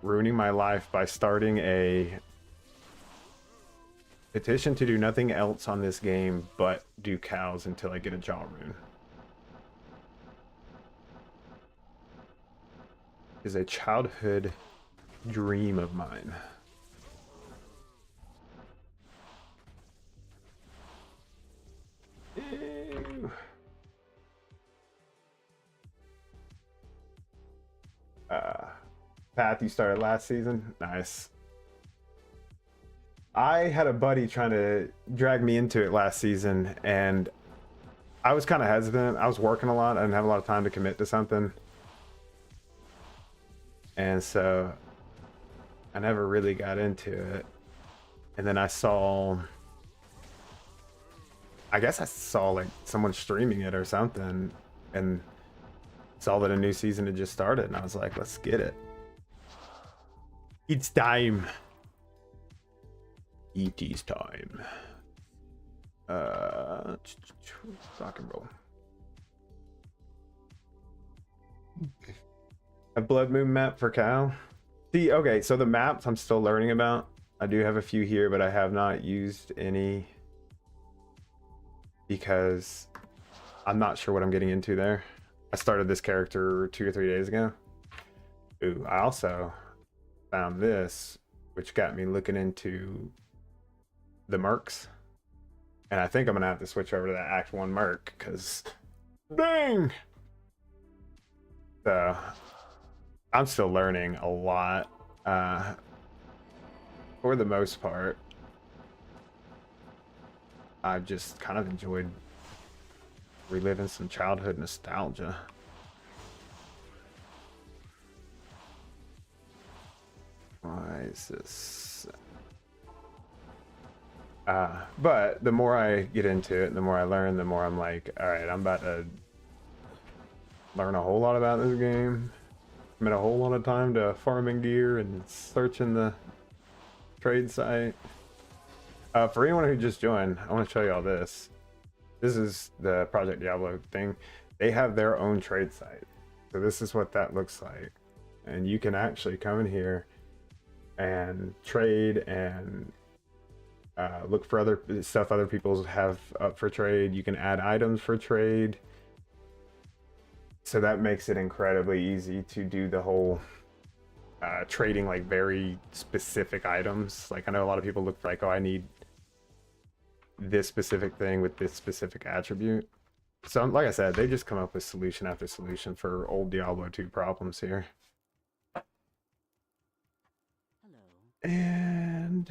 ruining my life by starting a petition to do nothing else on this game but do cows until I get a jaw rune. Is a childhood dream of mine. Ew. Path, you started last season? Nice. I had a buddy trying to drag me into it last season, and I was kind of hesitant. I was working a lot. I didn't have a lot of time to commit to something. And so I never really got into it. And then I guess I saw like someone streaming it or something, and saw that a new season had just started, and I was like, let's get it. It's time. It is time. Rock and roll. A Blood Moon map for Cal. See, okay, so the maps I'm still learning about. I do have a few here, but I have not used any because I'm not sure what I'm getting into there. I started this character 2 or 3 days ago. Ooh, I also found this, which got me looking into the mercs. And I think I'm gonna have to switch over to that Act 1 merc, because dang! So I'm still learning a lot. For the most part, I've just kind of enjoyed reliving some childhood nostalgia. Crisis. But the more I get into it, the more I learn, the more I'm like, all right, I'm about to learn a whole lot about this game. Spent a whole lot of time to farming gear and searching the trade site. For anyone who just joined, I want to show you all this. This is the Project Diablo thing. They have their own trade site. So this is what that looks like. And you can actually come in here and trade and look for other stuff other people have up for trade. You can add items for trade. So that makes it incredibly easy to do the whole trading like very specific items. Like I know a lot of people look for like, oh, I need this specific thing with this specific attribute. So like I said, they just come up with solution after solution for old Diablo 2 problems here. And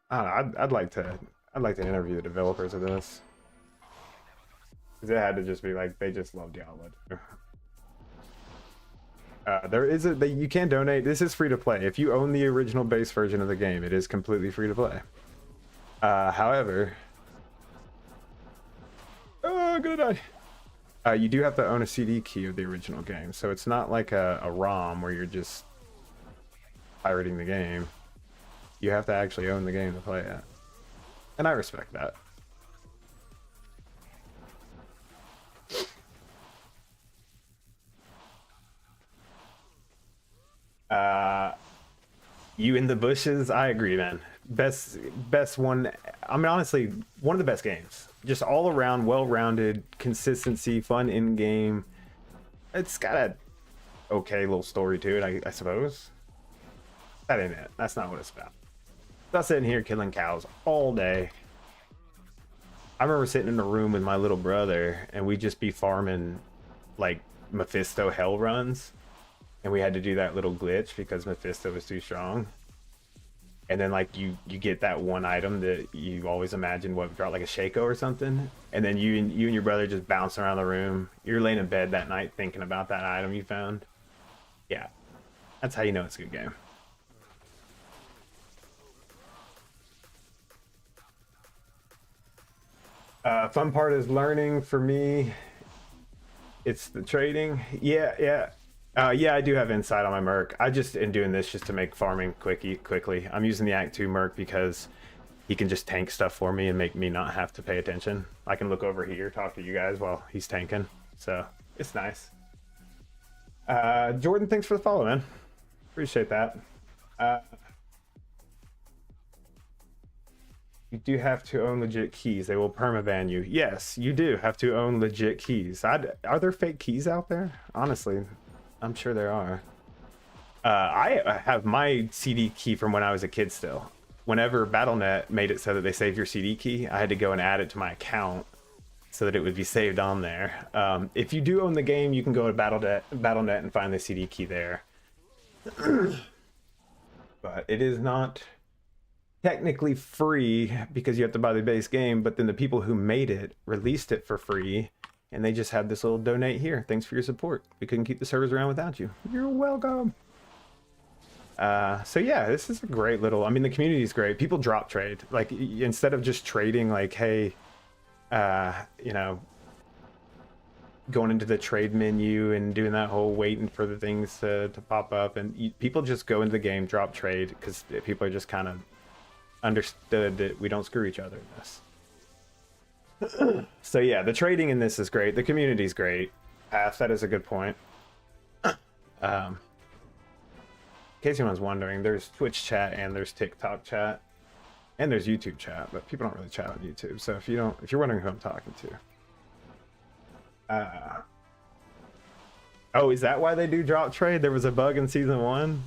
I don't know, I'd like to interview the developers of this. Because it had to just be like, they just love Diablo 2. There is you can donate. This is free to play. If you own the original base version of the game, it is completely free to play. However, I'm gonna die. You do have to own a CD key of the original game, so it's not like a ROM where you're just pirating the game. You have to actually own the game to play it, and I respect that. You in the bushes, I agree, man. Best one. I mean, honestly, one of the best games. Just all around, well-rounded, consistency, fun in game. It's got a okay little story to it, I suppose. That ain't it. That's not what it's about. It's not sitting here killing cows all day. I remember sitting in a room with my little brother, and we'd just be farming like Mephisto hell runs. And we had to do that little glitch because Mephisto was too strong. And then like you get that one item that you always imagine what drop, like a Shaco or something. And then you and your brother just bounce around the room. You're laying in bed that night thinking about that item you found. Yeah, that's how you know it's a good game. Fun part is learning for me. It's the trading. Yeah, I do have insight on my Merc. I just am doing this just to make farming quickly. I'm using the Act 2 Merc because he can just tank stuff for me and make me not have to pay attention. I can look over here, talk to you guys while he's tanking. So it's nice. Jordan, thanks for the follow, man. Appreciate that. You do have to own legit keys. They will permaban you. Yes, you do have to own legit keys. Are there fake keys out there? Honestly, I'm sure there are. I have my CD key from when I was a kid still. Whenever Battle.net made it so that they save your CD key, I had to go and add it to my account so that it would be saved on there. If you do own the game, you can go to Battle.net and find the CD key there. But it is not technically free because you have to buy the base game, but then the people who made it released it for free. And they just had this little donate here. Thanks for your support. We couldn't keep the servers around without you. You're welcome. So yeah, this is a great little, I mean, the community is great. People drop trade. Like, instead of just trading like, hey, you know, going into the trade menu and doing that whole waiting for the things to pop up. And people just go into the game, drop trade, because people are just kind of understood that we don't screw each other in this. So yeah, the trading in this is great. The community is great. Path, that is a good point. In case anyone's wondering, there's Twitch chat and there's TikTok chat and there's YouTube chat, but people don't really chat on YouTube. So if you're wondering who I'm talking to, oh, is that why they do drop trade? There was a bug in season 1.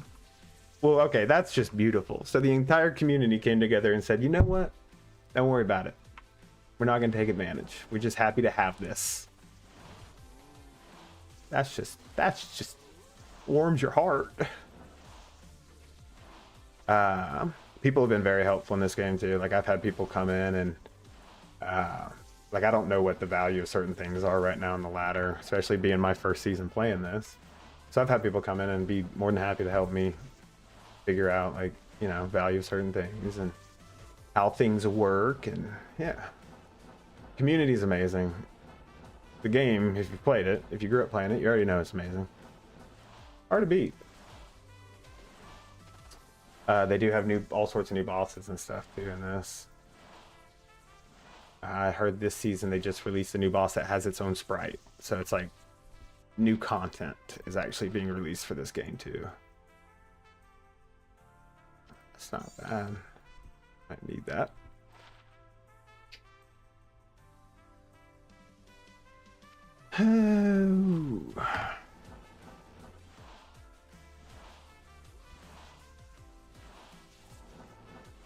Well, okay, that's just beautiful. So the entire community came together and said, you know what? Don't worry about it. We're not going to take advantage. We're just happy to have this. That's just warms your heart. People have been very helpful in this game too. Like, I've had people come in and like, I don't know what the value of certain things are right now in the ladder, especially being my first season playing this. So I've had people come in and be more than happy to help me figure out, like, you know, value certain things and how things work. And yeah, community is amazing. The game, if you played it, if you grew up playing it, you already know it's amazing. Hard to beat. They do have all sorts of new bosses and stuff too in this. I heard this season they just released a new boss that has its own sprite. So it's like new content is actually being released for this game too. That's not bad. I need that. Oh.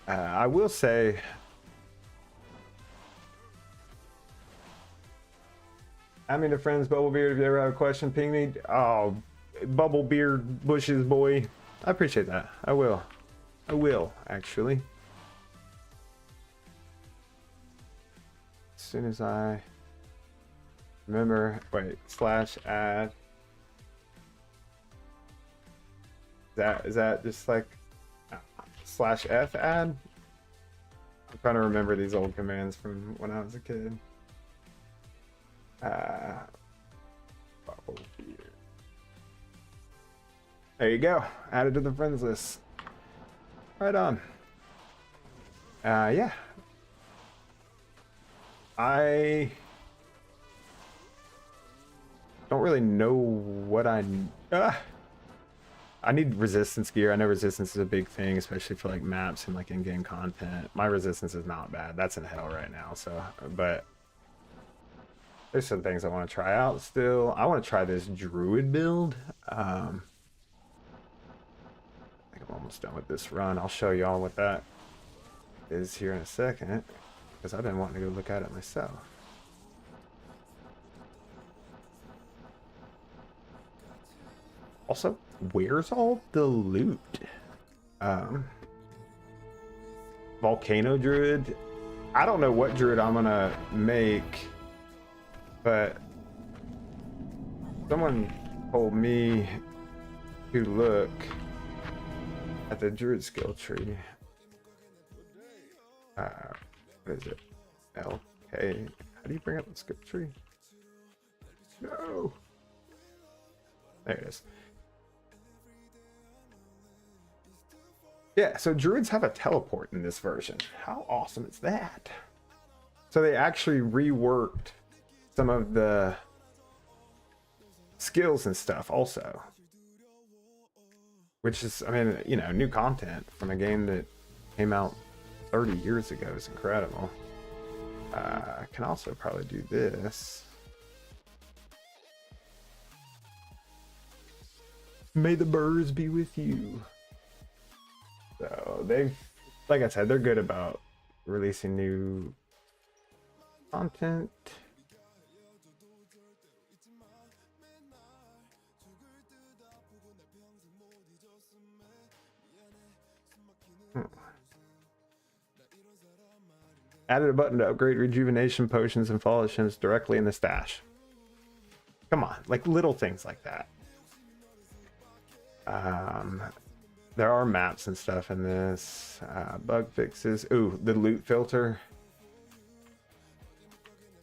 I will say, I mean, the friends, Bubblebeard, if you ever have a question, ping me. Oh, Bubblebeard Bushes boy. I appreciate that. I will. I will, actually. As soon as I remember, wait, /add. Is that just like /f add? I'm trying to remember these old commands from when I was a kid. There you go. Added to the friends list. Right on. Yeah. I don't really know what I need resistance gear. I know resistance is a big thing, especially for like maps and like in-game content. My resistance is not bad. That's in hell right now. So, but there's some things I want to try out still. I want to try this druid build. I think I'm almost done with this run. I'll show y'all what that is here in a second, because I've been wanting to go look at it myself. Also, where's all the loot? Volcano druid. I don't know what druid I'm gonna make, but someone told me to look at the druid skill tree. What is it? LK. How do you bring up the skill tree? No. There it is. Yeah, so druids have a teleport in this version. How awesome is that? So they actually reworked some of the skills and stuff also. Which is, I mean, you know, new content from a game that came out 30 years ago is incredible. I can also probably do this. May the birds be with you. So they've, like I said, they're good about releasing new content. Added a button to upgrade rejuvenation potions and follow shims directly in the stash. Come on, like little things like that. There are maps and stuff in this. Bug fixes. Ooh, the loot filter.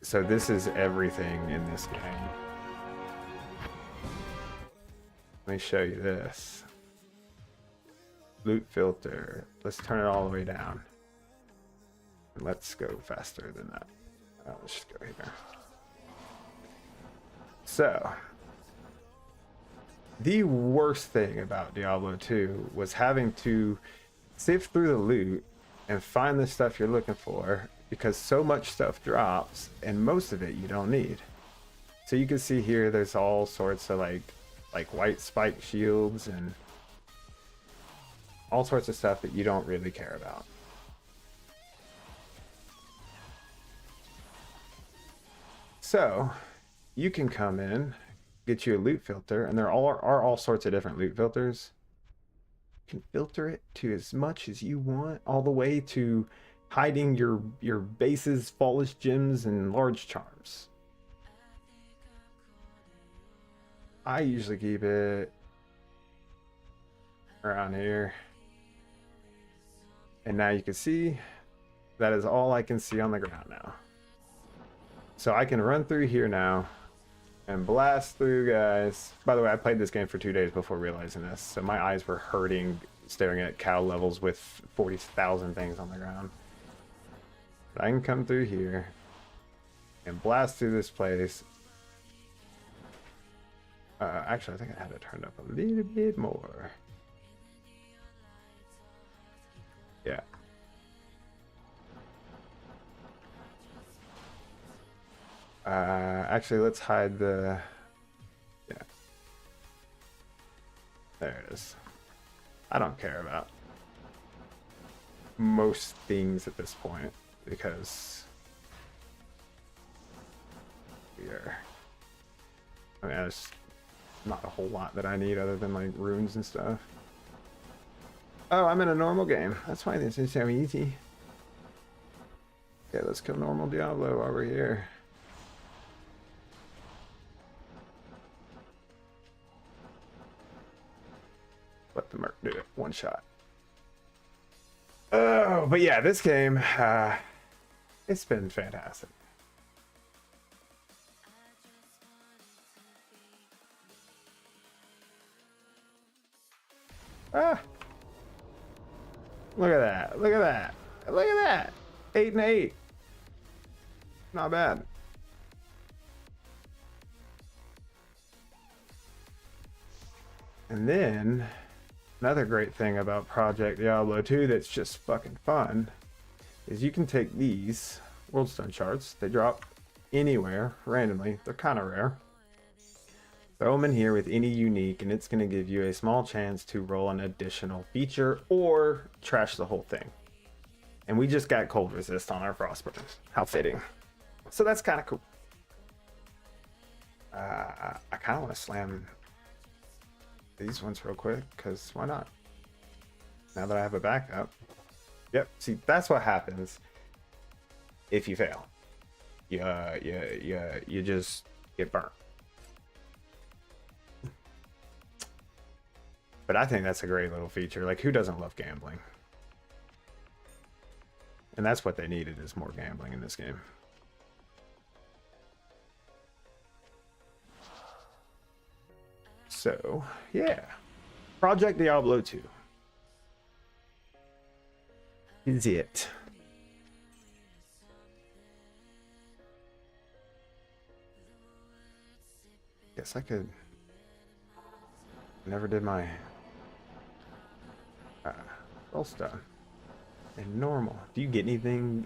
So this is everything in this game. Let me show you this. Loot filter. Let's turn it all the way down. And let's go faster than that. Let's just go here. So, the worst thing about Diablo 2 was having to sift through the loot and find the stuff you're looking for, because so much stuff drops and most of it you don't need. So you can see here there's all sorts of like white spike shields and all sorts of stuff that you don't really care about. So you can come in, get you a loot filter, and there are all sorts of different loot filters. You can filter it to as much as you want, all the way to hiding your base's flawless gems and large charms. I usually keep it around here. And now you can see that is all I can see on the ground now. So I can run through here now and blast through guys. By the way, I played this game for 2 days before realizing this, so my eyes were hurting staring at cow levels with 40,000 things on the ground. But I can come through here and blast through this place. Actually, I think I had it turned up a little bit more. Yeah. Actually, let's hide the... Yeah. There it is. I don't care about most things at this point because we are... I mean, there's not a whole lot that I need other than like runes and stuff. Oh, I'm in a normal game. That's why this is so easy. Okay, let's kill normal Diablo while we're here. Let the merc do it. One shot. Oh, but yeah, this game, it's been fantastic. Ah! Look at that. Look at that. Look at that. 8 and 8. Not bad. And then another great thing about Project Diablo 2 that's just fucking fun is you can take these Worldstone charts. They drop anywhere randomly. They're kind of rare. Throw them in here with any unique, and it's going to give you a small chance to roll an additional feature or trash the whole thing. And we just got cold resist on our Frostburn. How fitting. So that's kind of cool. I kind of want to slam these ones real quick, because why not? Now that I have a backup. Yep, see, that's what happens if you fail. You just get burnt. But I think that's a great little feature. Like, who doesn't love gambling? And that's what they needed, is more gambling in this game. So, yeah. Project Diablo 2 is it. Guess I could... Never did my... roll stone. And normal. Do you get anything?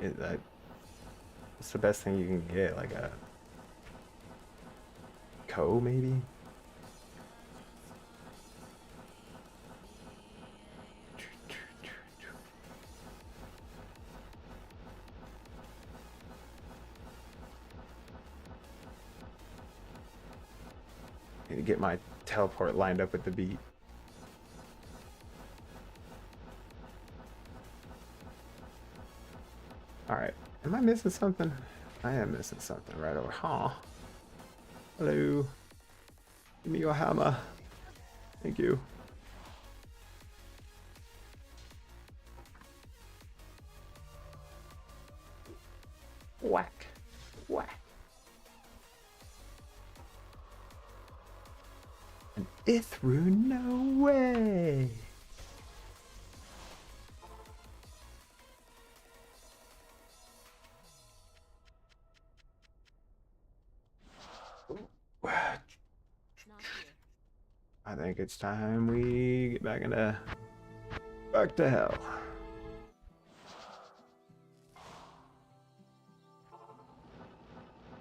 What's the best thing you can get? Like a... Co, maybe? Need to get my teleport lined up with the beat. Alright. Am I missing something? I am missing something right over. Huh. Hello. Give me your hammer. Thank you. Whack. Whack. An Ithru? No way. I think it's time we get back to hell.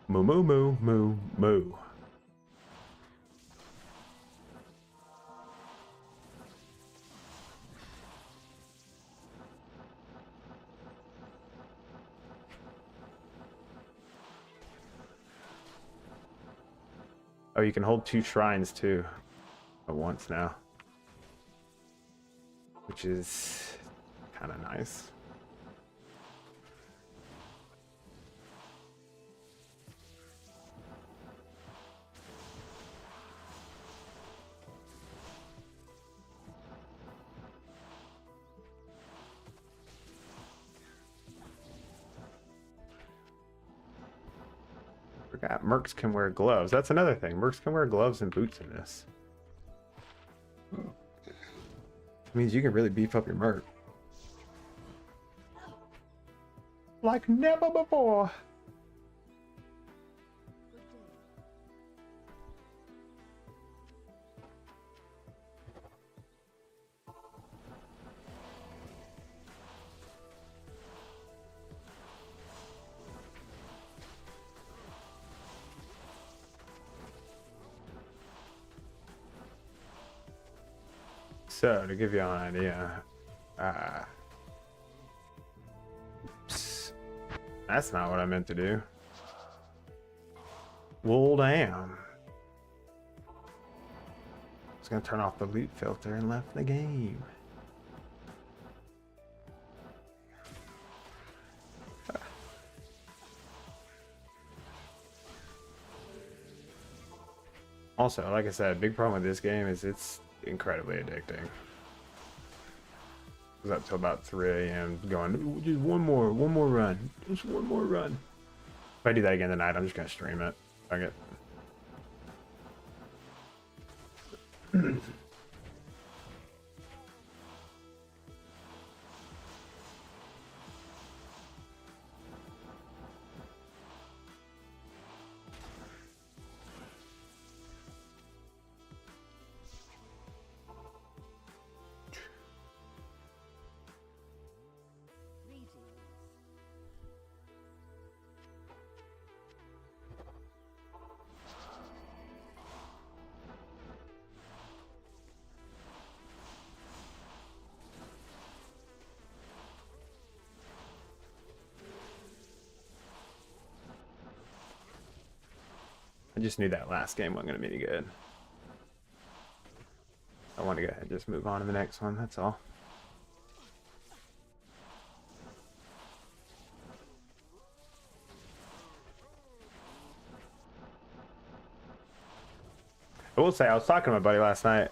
Moo moo moo moo moo. Oh, you can hold 2 shrines too at once now, which is kind of nice. forgot mercs can wear gloves. That's another thing. Mercs can wear gloves and boots in this. It means you can really beef up your merc. Like never before. So, to give you an idea, oops, that's not what I meant to do. Well, damn. I was gonna turn off the loot filter and left the game. Also, like I said, big problem with this game is it's incredibly addicting. I was up till about 3 a.m. going, just one more run. Just one more run. If I do that again tonight, I'm just gonna stream it. Fuck it. I just knew that last game wasn't going to be any good. I want to go ahead and just move on to the next one, that's all. I will say, I was talking to my buddy last night.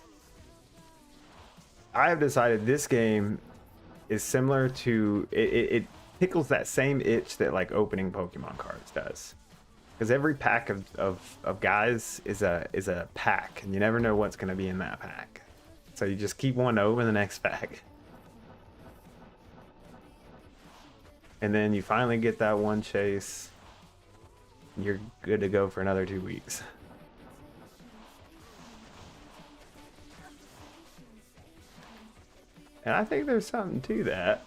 I have decided this game is similar to... It tickles that same itch that like opening Pokemon cards does. Because every pack of guys is a pack, and you never know what's going to be in that pack. So you just keep one over the next pack. And then you finally get that one chase. You're good to go for another 2 weeks. And I think there's something to that.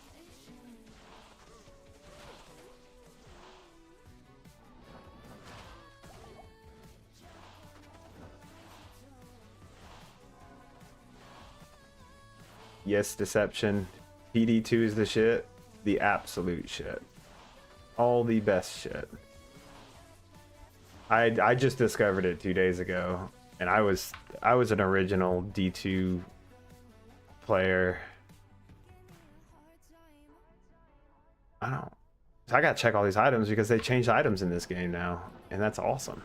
Yes, deception. PD2 is the shit. The absolute shit. All the best shit. I just discovered it 2 days ago, and I was an original D2 player. I gotta check all these items because they changed items in this game now, and that's awesome.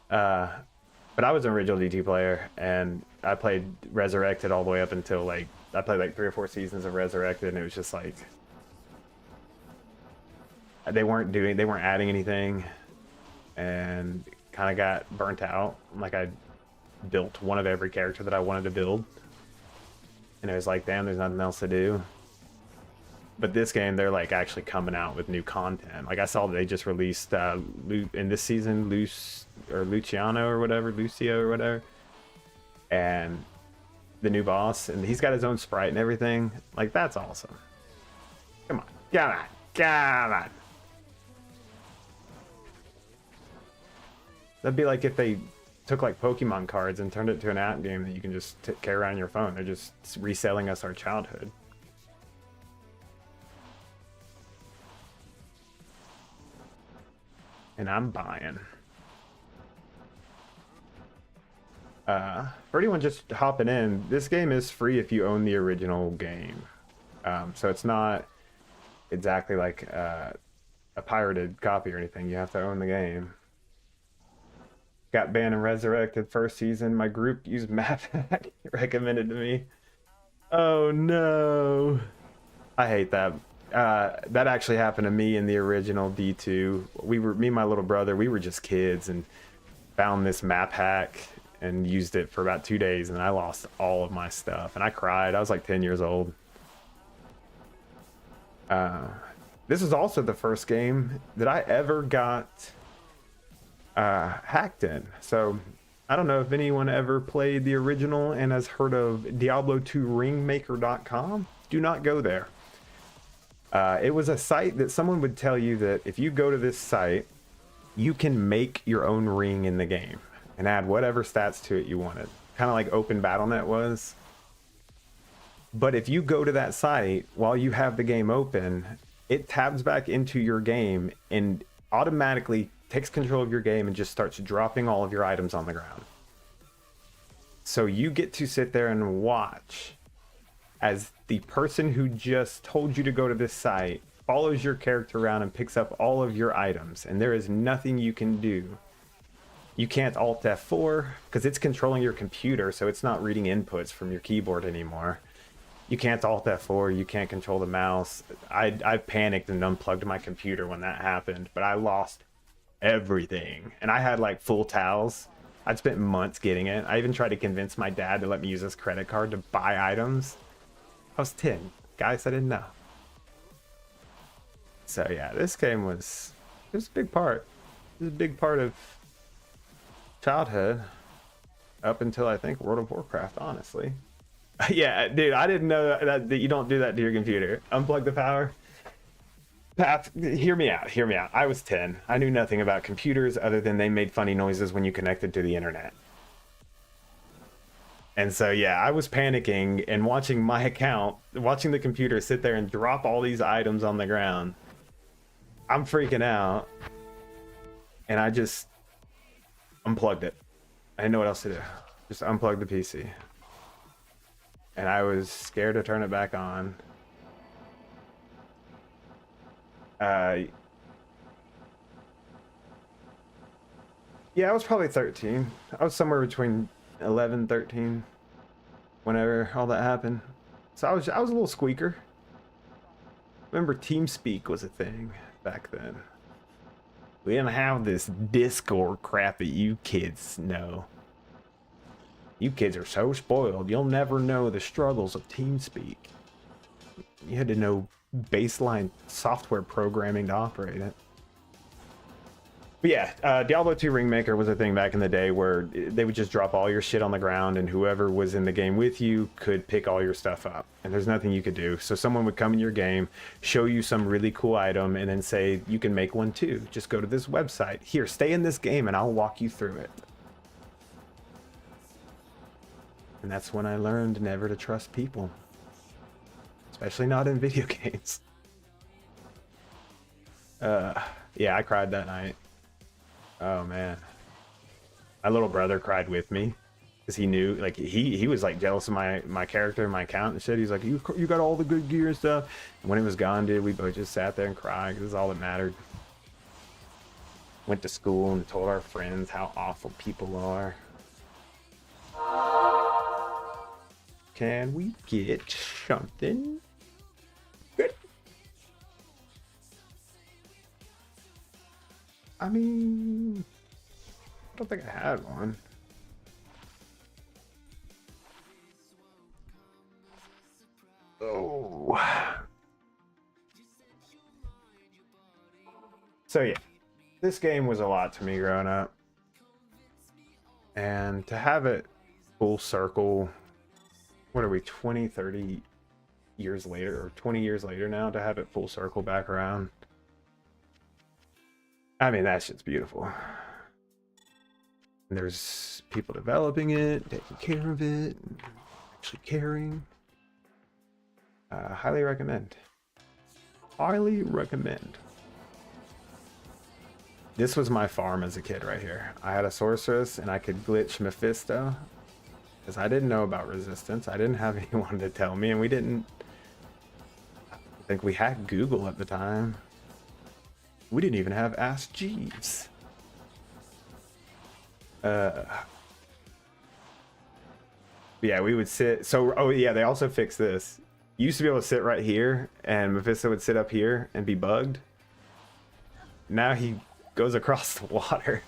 But I was an original D2 player, and I played Resurrected all the way up until like I played like 3 or 4 seasons of Resurrected, and it was just like they weren't adding anything, and kind of got burnt out. Like I built one of every character that I wanted to build, and it was like, damn, there's nothing else to do. But this game, they're like actually coming out with new content. Like I saw that they just released in this season, Luciano or whatever, Lucio or whatever, and the new boss, and he's got his own sprite and everything. Like that's awesome. Come on. That'd be like if they took like Pokemon cards and turned it to an app game that you can just carry around on your phone. They're just reselling us our childhood. And I'm buying. For anyone just hopping in, this game is free if you own the original game. So it's not exactly like a pirated copy or anything. You have to own the game. Got banned and resurrected first season. My group used map recommended to me. Oh no. I hate that. That actually happened to me in the original D2. Me and my little brother, we were just kids and found this map hack and used it for about 2 days, and I lost all of my stuff and I cried. I was like 10 years old. This is also the first game that I ever got hacked in. So I don't know if anyone ever played the original and has heard of Diablo2ringmaker.com. Do not go there. It was a site that someone would tell you that if you go to this site, you can make your own ring in the game and add whatever stats to it you wanted. Kind of like Open Battle.net was. But if you go to that site while you have the game open, it tabs back into your game and automatically takes control of your game and just starts dropping all of your items on the ground. So you get to sit there and watch as the person who just told you to go to this site follows your character around and picks up all of your items, and there is nothing you can do. You can't Alt F4 because it's controlling your computer, so it's not reading inputs from your keyboard anymore. You can't Alt F4, you can't control the mouse. I panicked and unplugged my computer when that happened, but I lost everything. And I had like full towels. I'd spent months getting it. I even tried to convince my dad to let me use his credit card to buy items. I was 10. Guys, I didn't know. So yeah, this game was a big part. It was a big part of childhood up until I think World of Warcraft, honestly. Yeah, dude, I didn't know that you don't do that to your computer. Unplug the power. Pat, hear me out. I was 10. I knew nothing about computers other than they made funny noises when you connected to the internet. And so, yeah, I was panicking and watching my account, watching the computer sit there and drop all these items on the ground. I'm freaking out. And I just unplugged it. I didn't know what else to do. Just unplugged the PC. And I was scared to turn it back on. Yeah, I was probably 13. I was somewhere between 11, 13 whenever all that happened. So I was a little squeaker. Remember, TeamSpeak was a thing back then. We didn't have this Discord crap that you kids know. You kids are so spoiled. You'll never know the struggles of TeamSpeak. You had to know baseline software programming to operate it. But yeah, Diablo 2 Ringmaker was a thing back in the day where they would just drop all your shit on the ground and whoever was in the game with you could pick all your stuff up. And there's nothing you could do. So someone would come in your game, show you some really cool item, and then say, you can make one too. Just go to this website. Here, stay in this game and I'll walk you through it. And that's when I learned never to trust people. Especially not in video games. Yeah, I cried that night. Oh man. My little brother cried with me. Because he knew, like, he was like jealous of my character and my account and shit. He's like, you got all the good gear and stuff. And when it was gone, dude, we both just sat there and cried because it's all that mattered. Went to school and told our friends how awful people are. Can we get something good? I mean, I don't think I had one. Oh. So yeah, this game was a lot to me growing up. And to have it full circle, what are we, 20, 30 years later, or 20 years later now, to have it full circle back around. I mean, that shit's beautiful. And there's people developing it, taking care of it, actually caring. Highly recommend. Highly recommend. This was my farm as a kid right here. I had a sorceress and I could glitch Mephisto. Because I didn't know about resistance. I didn't have anyone to tell me, and we didn't... I think we had Google at the time. We didn't even have Ask Jeeves. Yeah, we would sit... So, oh yeah, they also fixed this. You used to be able to sit right here, and Mephisto would sit up here and be bugged. Now he goes across the water.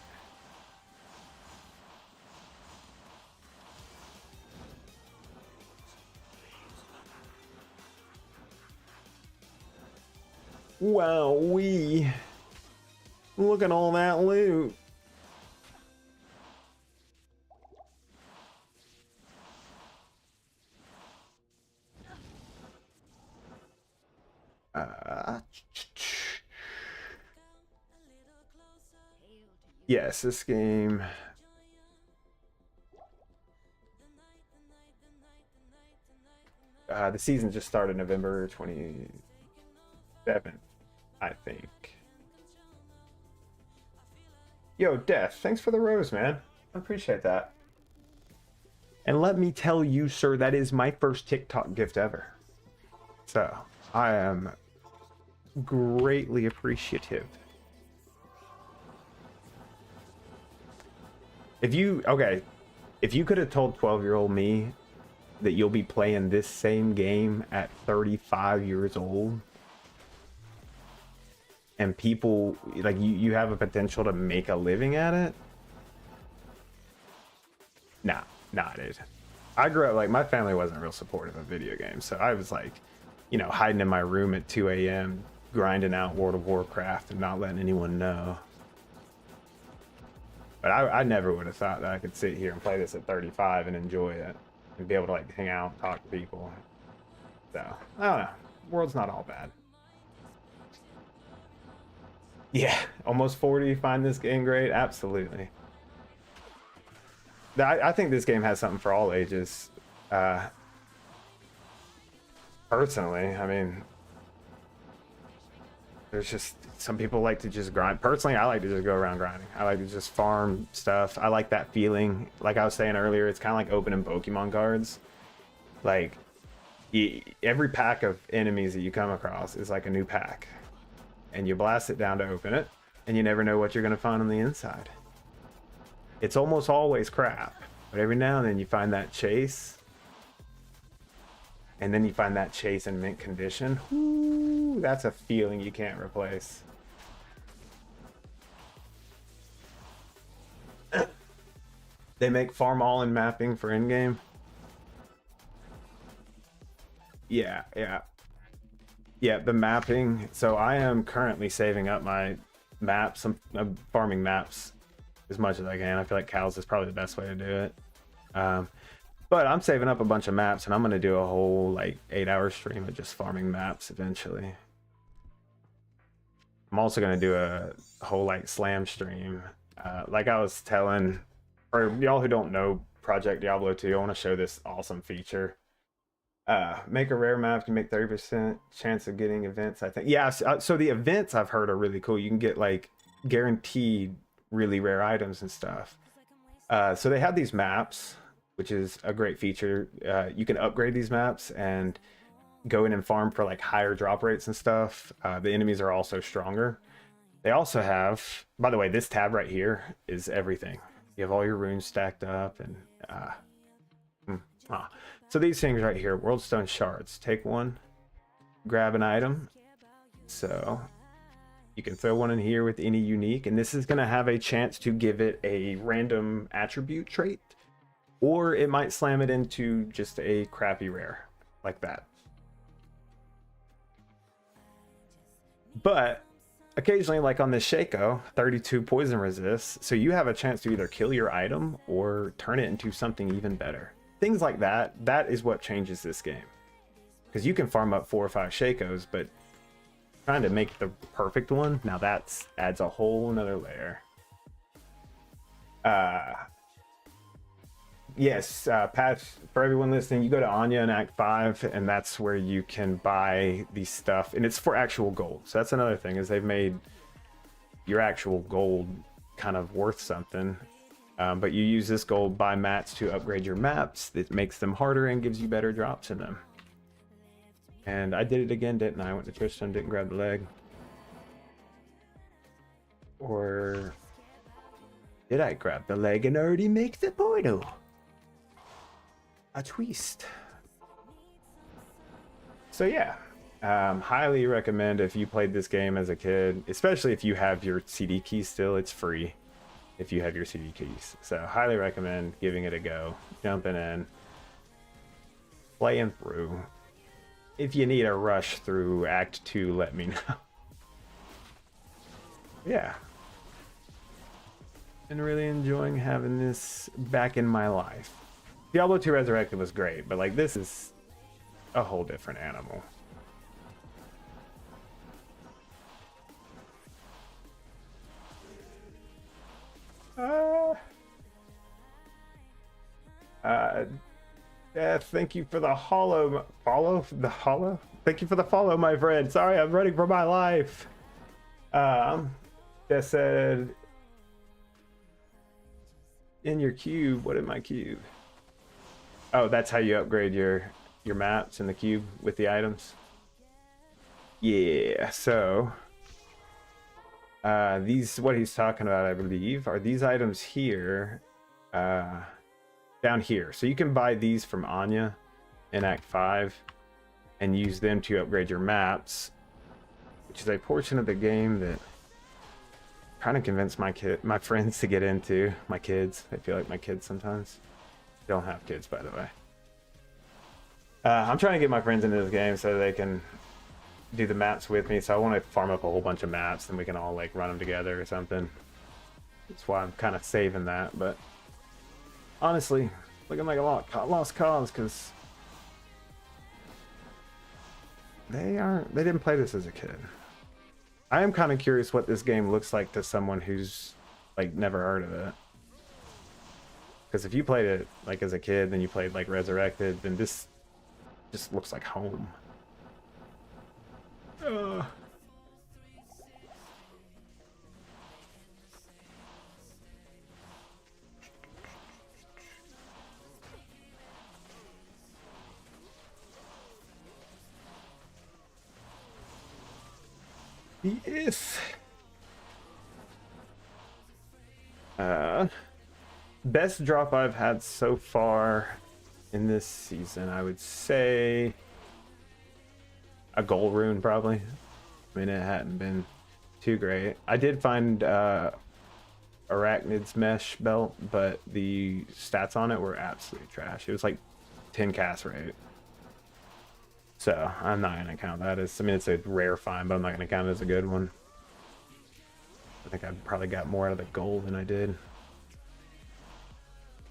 Wow, look at all that loot. Yes, this game. The season just started November 27th, I think. Yo, Death, thanks for the rose, man. I appreciate that. And let me tell you, sir, that is my first TikTok gift ever. So, I am greatly appreciative. If you could have told 12-year-old me that you'll be playing this same game at 35 years old, and people, like, you have a potential to make a living at it, nah, dude. I grew up, like, my family wasn't real supportive of video games, so I was like, you know, hiding in my room at 2 a.m. grinding out World of Warcraft and not letting anyone know. But I never would have thought that I could sit here and play this at 35 and enjoy it and be able to, like, hang out and talk to people. So, I don't know. The world's not all bad. Yeah, almost 40, find this game great? Absolutely. I think this game has something for all ages. Personally, I mean, there's just some people like to just grind. Personally, I like to just go around grinding. I like to just farm stuff. I like that feeling. Like I was saying earlier, it's kind of like opening Pokemon cards. Like, every pack of enemies that you come across is like a new pack. And you blast it down to open it, and you never know what you're going to find on the inside. It's almost always crap, but every now and then you find that chase, and then you find that chase in mint condition. Ooh, that's a feeling you can't replace. They make farm all in mapping for in-game. Yeah, the mapping. So I am currently saving up my maps. I'm farming maps as much as I can. I feel like cows is probably the best way to do it. But I'm saving up a bunch of maps, and I'm going to do a whole, like, 8-hour stream of just farming maps eventually. I'm also going to do a whole, like, slam stream. Like I was telling, for y'all who don't know Project Diablo 2, I want to show this awesome feature. Make a rare map, you make 30% chance of getting events, I think. Yeah, so the events I've heard are really cool. You can get, like, guaranteed really rare items and stuff. So they have these maps, which is a great feature. You can upgrade these maps and go in and farm for, like, higher drop rates and stuff. The enemies are also stronger. They also have, by the way, this tab right here is everything. You have all your runes stacked up, and so these things right here, Worldstone shards. Take one, grab an item. So you can throw one in here with any unique, and this is going to have a chance to give it a random attribute trait, or it might slam it into just a crappy rare like that. But occasionally, like on this Shaco, 32 poison resist, so you have a chance to either kill your item or turn it into something even better. Things like that, that is what changes this game. Because you can farm up 4 or 5 Shakos, but trying to make the perfect one, now that adds a whole nother layer. Yes, Pat, for everyone listening, you go to Anya in Act 5, and that's where you can buy the stuff, and it's for actual gold. So that's another thing, is they've made your actual gold kind of worth something. But you use this gold, buy mats to upgrade your maps. It makes them harder and gives you better drops in them. And I did it again, didn't I? I went to Tristan, didn't grab the leg. Or did I grab the leg and already make the portal? A twist. So yeah, highly recommend if you played this game as a kid, especially if you have your CD keys still. It's free if you have your CD keys. So highly recommend giving it a go, jumping in, playing through. If you need a rush through Act 2, let me know. Yeah. Been really enjoying having this back in my life. Diablo 2 Resurrected was great, but like this is a whole different animal. Thank you for the follow. Thank you for the follow, my friend. Sorry, I'm running for my life. Just said in your cube. What in my cube? Oh, that's how you upgrade your maps in the cube with the items. Yeah. So these, what he's talking about, I believe, are these items here. Down here. So you can buy these from Anya in Act 5 and use them to upgrade your maps, which is a portion of the game that I'm trying to convince my friends to get into. My kids. I feel like my kids sometimes. Don't have kids, by the way. I'm trying to get my friends into this game so they can do the maps with me. So I want to farm up a whole bunch of maps and we can all like run them together or something. That's why I'm kind of saving that, but honestly, looking like a lost cause because they didn't play this as a kid. I am kind of curious what this game looks like to someone who's like never heard of it. Because if you played it like as a kid, then you played like Resurrected, then this just looks like home. Yes. Best drop I've had so far in this season, I would say a gold rune probably. I mean, it hadn't been too great. I did find Arachnid's mesh belt, but the stats on it were absolutely trash. It was like 10 cast rate. So I'm not gonna count that as, I mean, it's a rare find, but I'm not gonna count it as a good one. I think I probably got more out of the gold than I did.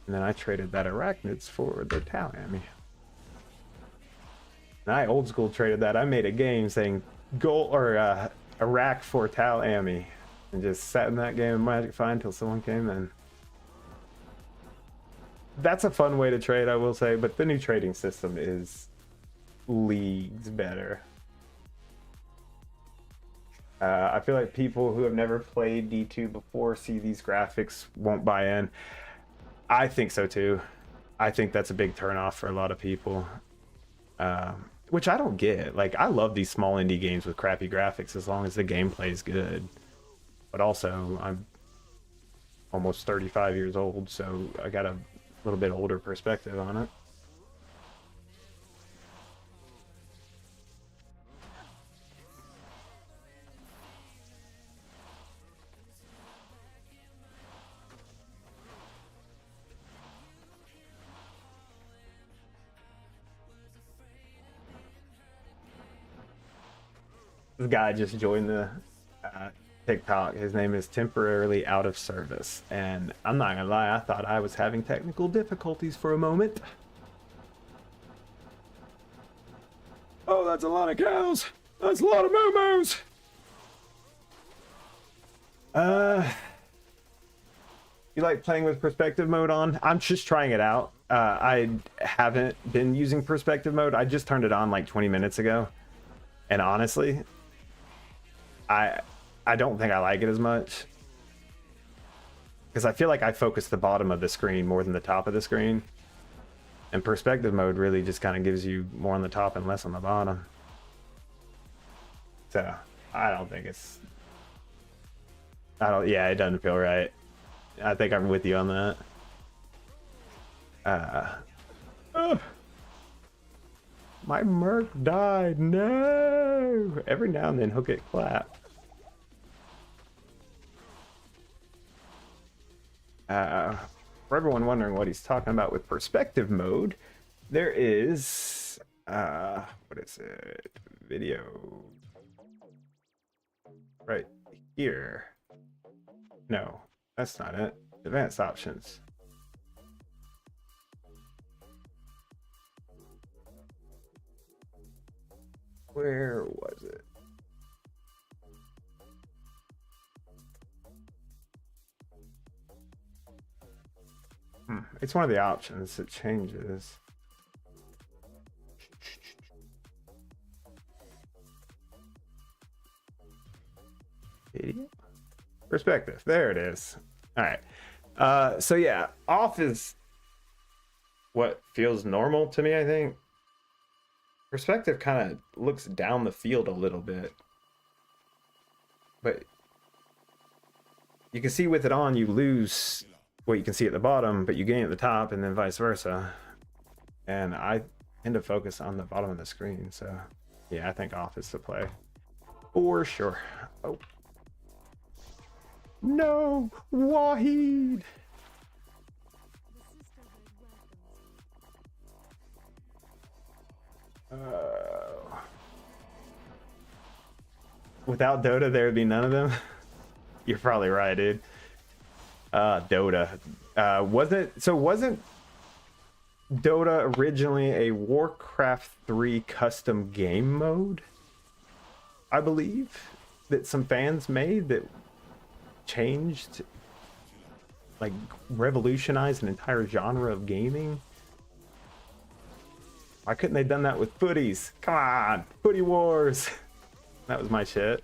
And then I traded that Arachnids for the Talami. And I old school traded that. I made a game saying gold or Iraq for Talami, and just sat in that game of Magic Find until someone came in. That's a fun way to trade, I will say, but the new trading system is leagues better. I feel like people who have never played D2 before see these graphics won't buy in. I think so too. I think that's a big turnoff for a lot of people, which I don't get. Like, I love these small indie games with crappy graphics as long as the gameplay is good. But also, I'm almost 35 years old, so I got a little bit older perspective on it. This guy just joined the TikTok. His name is Temporarily Out of Service. And I'm not gonna lie, I thought I was having technical difficulties for a moment. Oh, that's a lot of cows. That's a lot of moo-moos. You like playing with perspective mode on? I'm just trying it out. I haven't been using perspective mode. I just turned it on like 20 minutes ago. And honestly, I don't think I like it as much, because I feel like I focus the bottom of the screen more than the top of the screen, and perspective mode really just kind of gives you more on the top and less on the bottom. So I don't think it's, yeah, it doesn't feel right. I think I'm with you on that. My Merc died. No. Every now and then he'll get clapped. For everyone wondering what he's talking about with perspective mode, there is what is it? Video right here. No, that's not it. Advanced options. Where was it? It's one of the options that changes. Video? Perspective. There it is. All right. So yeah, off is what feels normal to me, I think. Perspective kind of looks down the field a little bit. But you can see with it on, you lose what you can see at the bottom, but you gain at the top, and then vice versa. And I tend to focus on the bottom of the screen, so yeah, I think off is the play for sure. Oh no, Wahid! Without Dota, there would be none of them. You're probably right, dude. Dota. Wasn't Dota originally a Warcraft 3 custom game mode? I believe that some fans made that changed, like, revolutionized an entire genre of gaming. Why couldn't they done that with footies? Come on, footy wars. That was my shit.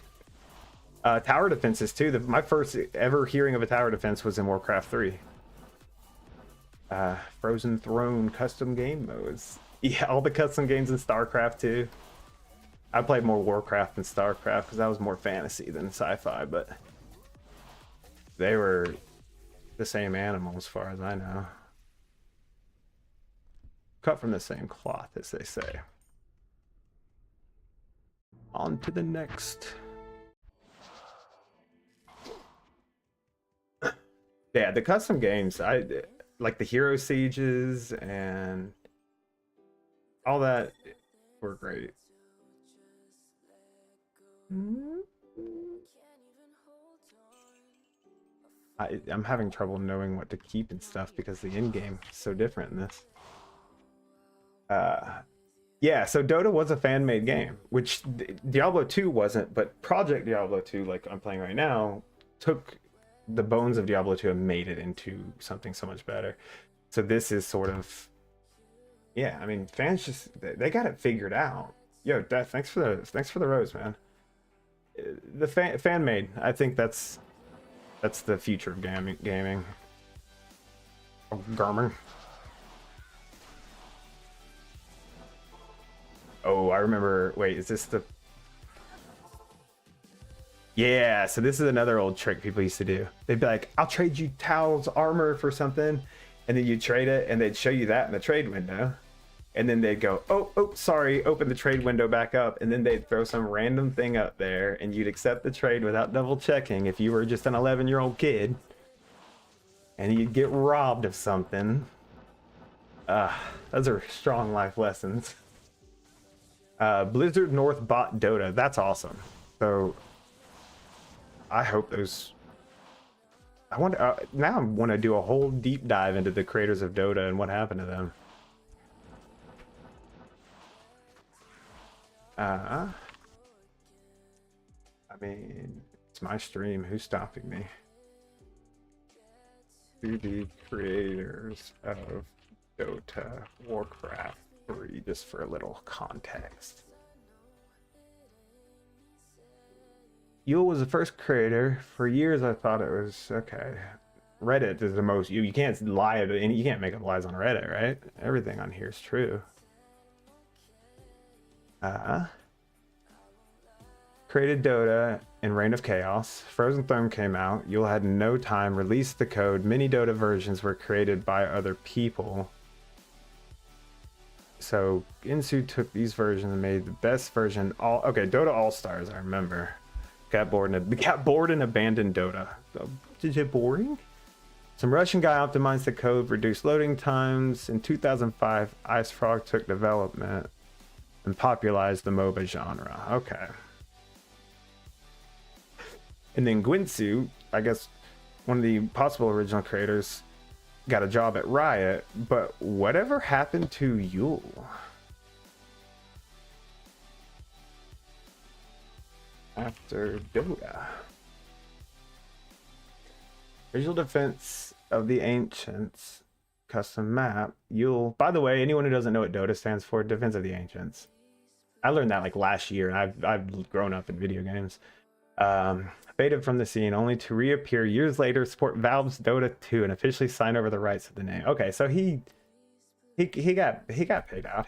Tower defenses too. My first ever hearing of a tower defense was in Warcraft 3. Frozen Throne custom game modes. Yeah, all the custom games in StarCraft too. I played more Warcraft than StarCraft because that was more fantasy than sci-fi, but they were the same animal as far as I know. Cut from the same cloth, as they say. On to the next. Yeah, the custom games, I like the hero sieges and all that were great. I'm having trouble knowing what to keep and stuff because the end game is so different in this. Yeah, so Dota was a fan-made game, which Diablo 2 wasn't, but Project Diablo 2, like I'm playing right now, took the bones of Diablo 2 and made it into something so much better. So this is sort of, yeah, I mean, fans just, they got it figured out. Yo, Death, thanks for the rose, man. The fan made, I think that's the future of gaming. Oh, Garmin. Oh, I remember. Wait, is this the? Yeah, so this is another old trick people used to do. They'd be like, I'll trade you Tal's armor for something. And then you trade it, and they'd show you that in the trade window. And then they'd go, oh, sorry, open the trade window back up. And then they'd throw some random thing up there, and you'd accept the trade without double checking if you were just an 11-year-old kid. And you'd get robbed of something. Those are strong life lessons. Blizzard North bought Dota. That's awesome. So I hope those. I want now. I want to do a whole deep dive into the creators of Dota and what happened to them. I mean, it's my stream. Who's stopping me? The creators of Dota Warcraft 3, just for a little context. Yule was the first creator. For years I thought it was okay. Reddit is the most, you can't lie, you can't make up lies on Reddit, right? Everything on here is true. Created Dota in Reign of Chaos. Frozen Throne came out. Yule had no time, released the code. Many Dota versions were created by other people. So So Insu took these versions and made the best version. Okay, Dota All Stars. I remember. Got bored and abandoned Dota. So, is it boring? Some Russian guy optimized the code, reduced loading times. In 2005, Ice Frog took development and popularized the MOBA genre. Okay. And then Gwinsu, I guess one of the possible original creators, got a job at Riot, but whatever happened to Yule? After Dota. Visual Defense of the Ancients custom map. Yule. By the way, anyone who doesn't know what Dota stands for, Defense of the Ancients. I learned that like last year, and I've grown up in video games. Faded from the scene only to reappear years later, support Valve's Dota 2 and officially sign over the rights to the name. Okay, so he got paid out.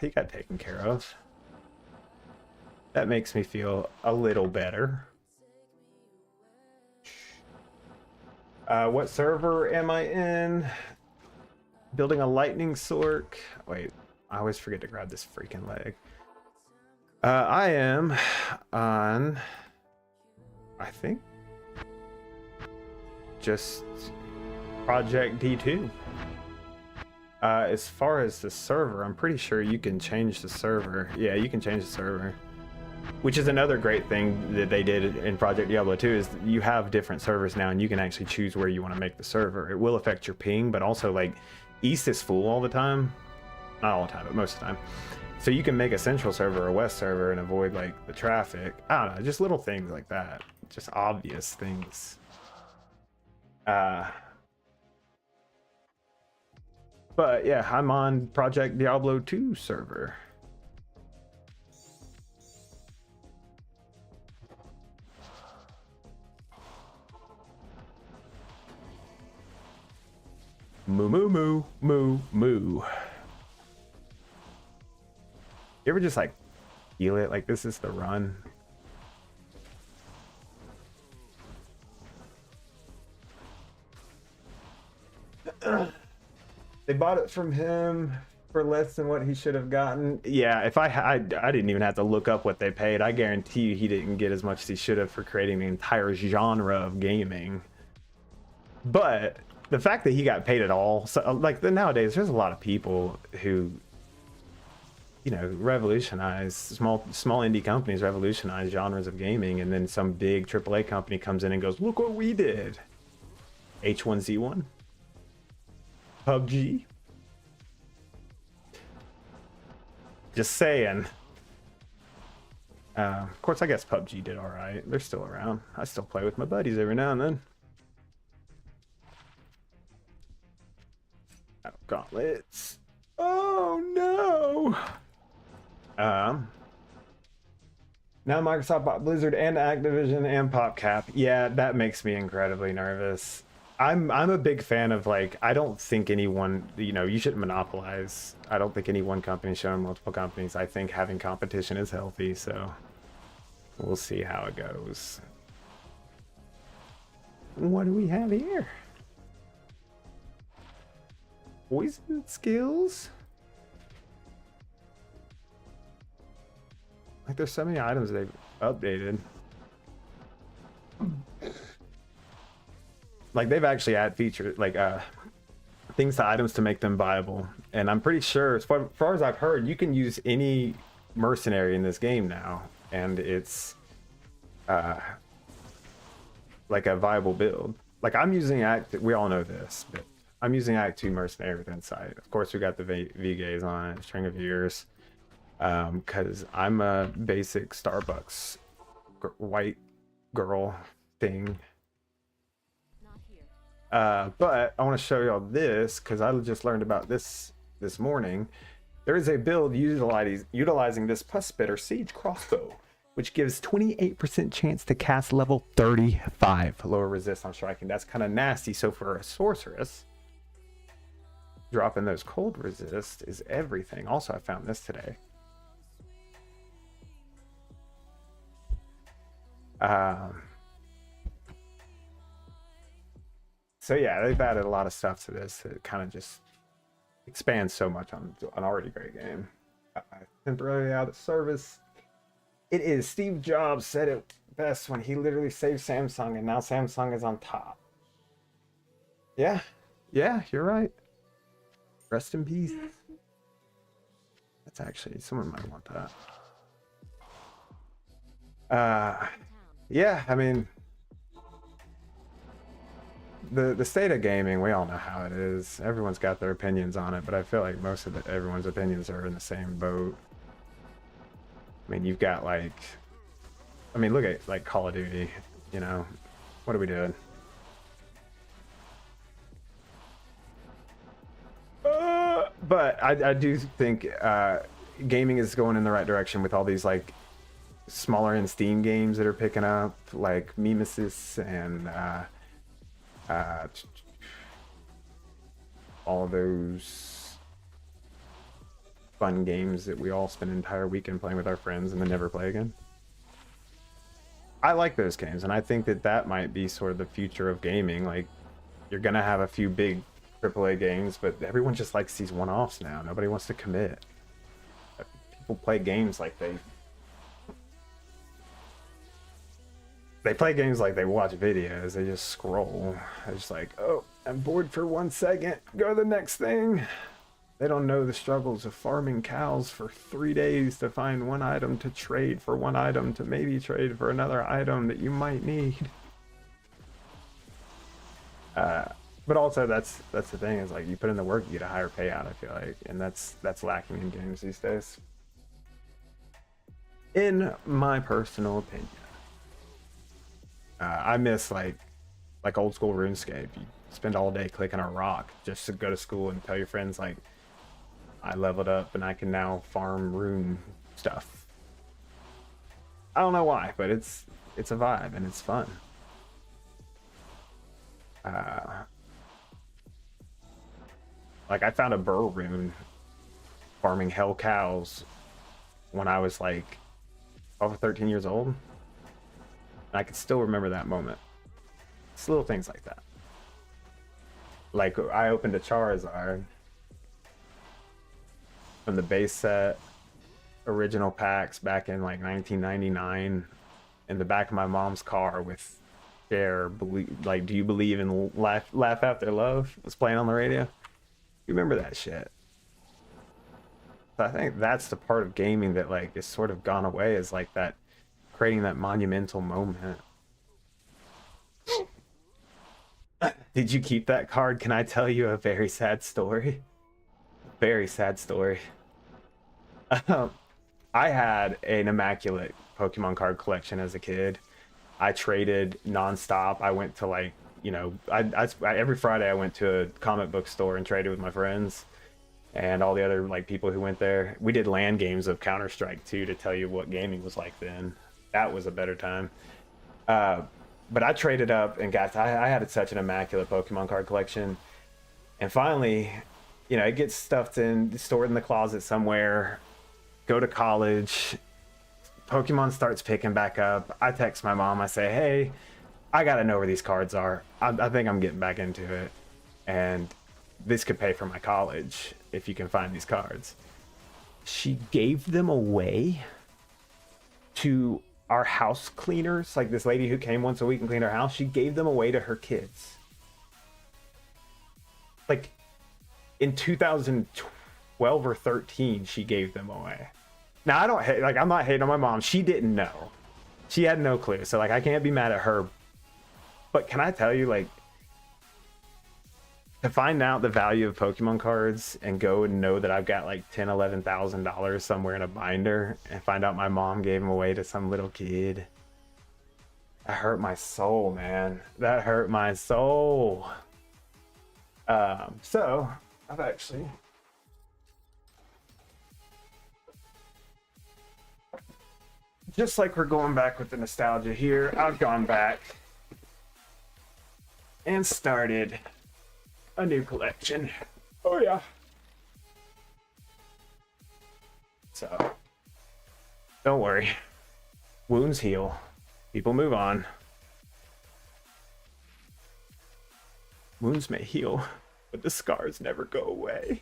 He got taken care of. That makes me feel a little better. What server am I in? Building a lightning sork. Wait, I always forget to grab this freaking leg. I am on, I think, just Project D2. As far as the server, I'm pretty sure you can change the server. Yeah, you can change the server. Which is another great thing that they did in Project Diablo 2 is you have different servers now and you can actually choose where you want to make the server. It will affect your ping, but also like East is full all the time. Not all the time, but most of the time. So you can make a central server or a west server and avoid like the traffic. I don't know, just little things like that. Just obvious things. But yeah, I'm on Project Diablo 2 server. Moo moo moo moo moo. You ever just like feel it? Like this is the run. They bought it from him for less than what he should have gotten. Yeah, if I didn't even have to look up what they paid. I guarantee you he didn't get as much as he should have for creating the entire genre of gaming. But the fact that he got paid at all, so like nowadays, there's a lot of people who, you know, revolutionize small indie companies, revolutionize genres of gaming, and then some big AAA company comes in and goes, "Look what we did." H1Z1, PUBG. Just saying. Of course, I guess PUBG did all right. They're still around. I still play with my buddies every now and then. Gauntlets. Oh no. Now Microsoft bought Blizzard and Activision and PopCap. Yeah, that makes me incredibly nervous. I'm a big fan of like, I don't think anyone, you know, you shouldn't monopolize. I don't think any one company should own multiple companies. I think having competition is healthy, so we'll see how it goes. What do we have here? Poison skills? Like there's so many items they've updated. Like they've actually added features like things to items to make them viable. And I'm pretty sure, as far as I've heard, you can use any mercenary in this game now, and it's like a viable build. Like I'm using we all know this, but I'm using Act 2 Mercenary with Insight. Of course, we got the V-Gaze on it, String of Years, because I'm a basic Starbucks white girl thing. But I want to show y'all this, because I just learned about this morning. There is a build utilizing this Pus Spitter Siege Crossbow, which gives 28% chance to cast level 35. Lower resist on striking. That's kind of nasty. So for a sorceress, dropping those cold resist is everything. Also, I found this today. So yeah, they've added a lot of stuff to this. It kind of just expands so much on an already great game. Temporarily out of service. It is. Steve Jobs said it best when he literally saved Samsung, and now Samsung is on top. Yeah, yeah, you're right. Rest in peace. That's actually, someone might want that. Yeah, I mean, the state of gaming, we all know how it is. Everyone's got their opinions on it, but I feel like most of everyone's opinions are in the same boat. I mean, you've got like, I mean, look at like Call of Duty, you know, what are we doing? But I do think gaming is going in the right direction with all these like smaller end Steam games that are picking up, like Mimesis and all of those fun games that we all spend an entire weekend playing with our friends and then never play again. I like those games, and I think that that might be sort of the future of gaming. Like, you're gonna have a few big AAA games, but everyone just likes these one-offs now. Nobody wants to commit. People play games like they play games like they watch videos. They just scroll. They're just like, oh, I'm bored for 1 second. Go to the next thing. They don't know the struggles of farming cows for 3 days to find one item to trade for one item to maybe trade for another item that you might need. But also that's the thing, is like, you put in the work, you get a higher payout, I feel like, and that's lacking in games these days, in my personal opinion. I miss like old school RuneScape. You spend all day clicking a rock just to go to school and tell your friends like, I leveled up and I can now farm rune stuff. I don't know why, but it's a vibe and it's fun. Like, I found a burr rune farming hell cows when I was like 12 or 13 years old. And I can still remember that moment. It's little things like that. Like, I opened a Charizard from the base set original packs back in like 1999 in the back of my mom's car with Cher, like, do you believe in laugh after love was playing on the radio. You remember that shit. So I think that's the part of gaming that like is sort of gone away, is like that, creating that monumental moment. Did you keep that card? Can I tell you a very sad story? Very sad story. I had an immaculate Pokemon card collection as a kid. I traded nonstop. I went to like, you know, I every Friday I went to a comic book store and traded with my friends and all the other like people who went there. We did LAN games of Counter-Strike too, to tell you what gaming was like then. That was a better time. But I traded up and I had such an immaculate Pokemon card collection. And finally, you know, it gets stuffed in, stored in the closet somewhere. Go to college. Pokemon starts picking back up. I text my mom. I say, hey, I got to know where these cards are. I think I'm getting back into it. And this could pay for my college if you can find these cards. She gave them away to our house cleaners, like this lady who came once a week and cleaned our house. She gave them away to her kids. Like in 2012 or 13, she gave them away. Now I don't hate, like, I'm not hating on my mom. She didn't know. She had no clue. So like, I can't be mad at her. But can I tell you, like, to find out the value of Pokemon cards and go and know that I've got like $10,000-$11,000 somewhere in a binder, and find out my mom gave them away to some little kid, that hurt my soul, man. That hurt my soul. So I've actually just like we're going back with the nostalgia here, I've gone back and started a new collection. Oh yeah. So don't worry, wounds heal, people move on. Wounds may heal, but the scars never go away.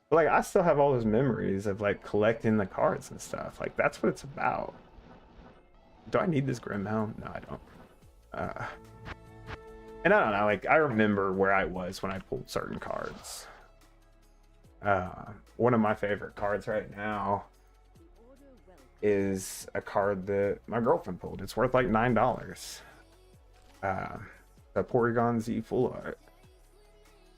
But like I still have all those memories of like collecting the cards and stuff. Like that's what it's about. Do I need this Grimhelm? No, I don't. And I don't know, like I remember where I was when I pulled certain cards. One of my favorite cards right now is a card that my girlfriend pulled. It's worth like $9. The Porygon Z Full Art.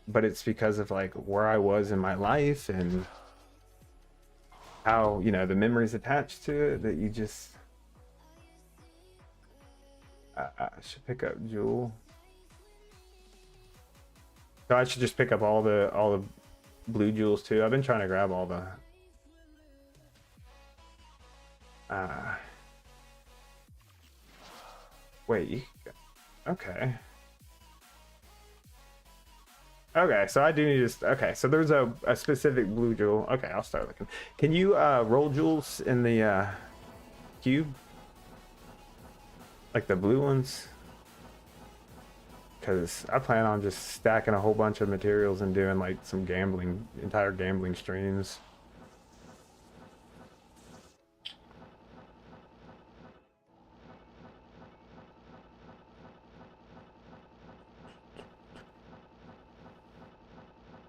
But it's because of like where I was in my life and how, you know, the memories attached to it that you just I should pick up Jewel. So I should just pick up all the blue jewels too. I've been trying to grab all the wait, okay. Okay, so I do need to. Okay, so there's a specific blue jewel. Okay, I'll start looking. Can you roll jewels in the cube? Like the blue ones? Because I plan on just stacking a whole bunch of materials and doing like some gambling, entire gambling streams.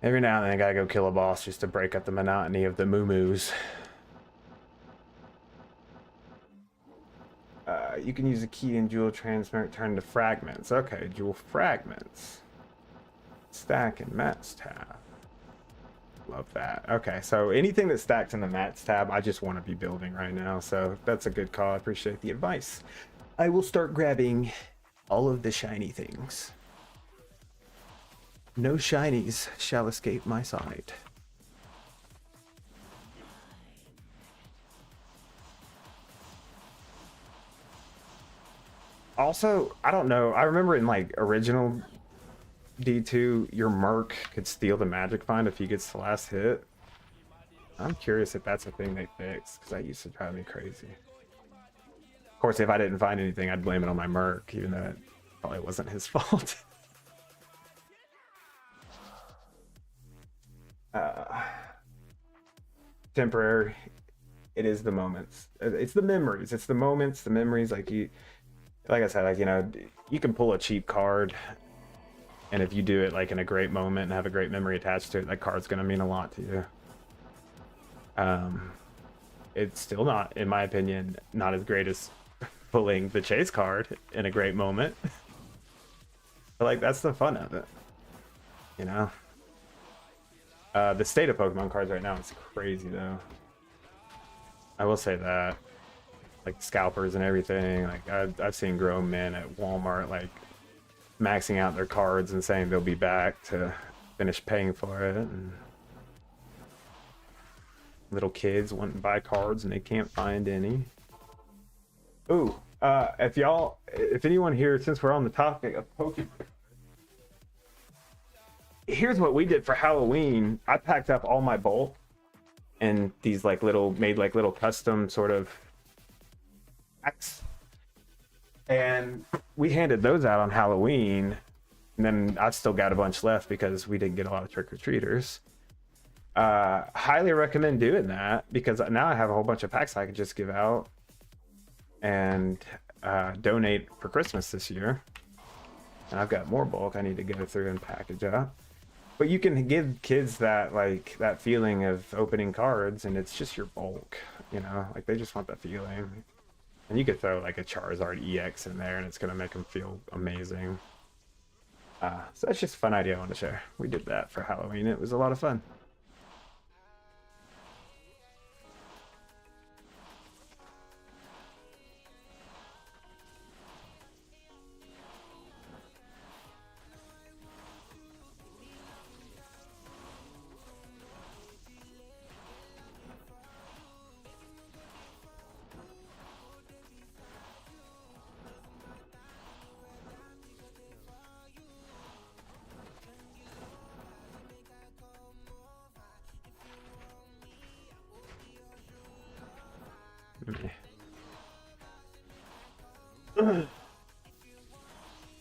Every now and then I gotta go kill a boss just to break up the monotony of the moo-moos. You can use a key in jewel transmute turn to fragments. Okay, jewel fragments. Stack in mats tab. Love that. Okay, so anything that stacks in the mats tab, I just want to be building right now. So that's a good call. I appreciate the advice. I will start grabbing all of the shiny things. No shinies shall escape my sight. Also, I don't know. I remember in like original D2, your Merc could steal the magic find if he gets the last hit. I'm curious if that's a thing they fixed, because that used to drive me crazy. Of course, if I didn't find anything, I'd blame it on my Merc, even though it probably wasn't his fault. Temporary. It is the moments. It's the memories. It's the moments, the memories. Like I said, like, you know, you can pull a cheap card, and if you do it like in a great moment and have a great memory attached to it, that card's gonna mean a lot to you. It's still not, in my opinion, not as great as pulling the chase card in a great moment. But like that's the fun of it, you know. The state of Pokemon cards right now is crazy though. I will say that. Like scalpers and everything. Like I've seen grown men at Walmart like maxing out their cards and saying they'll be back to finish paying for it. And little kids want to buy cards and they can't find any. Ooh, if anyone here, since we're on the topic of Pokemon, here's what we did for Halloween. I packed up all my bulk and these like made little custom sort of packs, and we handed those out on Halloween, and then I've still got a bunch left because we didn't get a lot of trick-or-treaters. Highly recommend doing that, because now I have a whole bunch of packs I can just give out and donate for Christmas this year, and I've got more bulk I need to go through and package up. But you can give kids that that feeling of opening cards, and it's just your bulk, you know, like they just want that feeling. And you could throw like a Charizard EX in there and it's gonna make them feel amazing. So that's just a fun idea I want to share. We did that for Halloween. It was a lot of fun.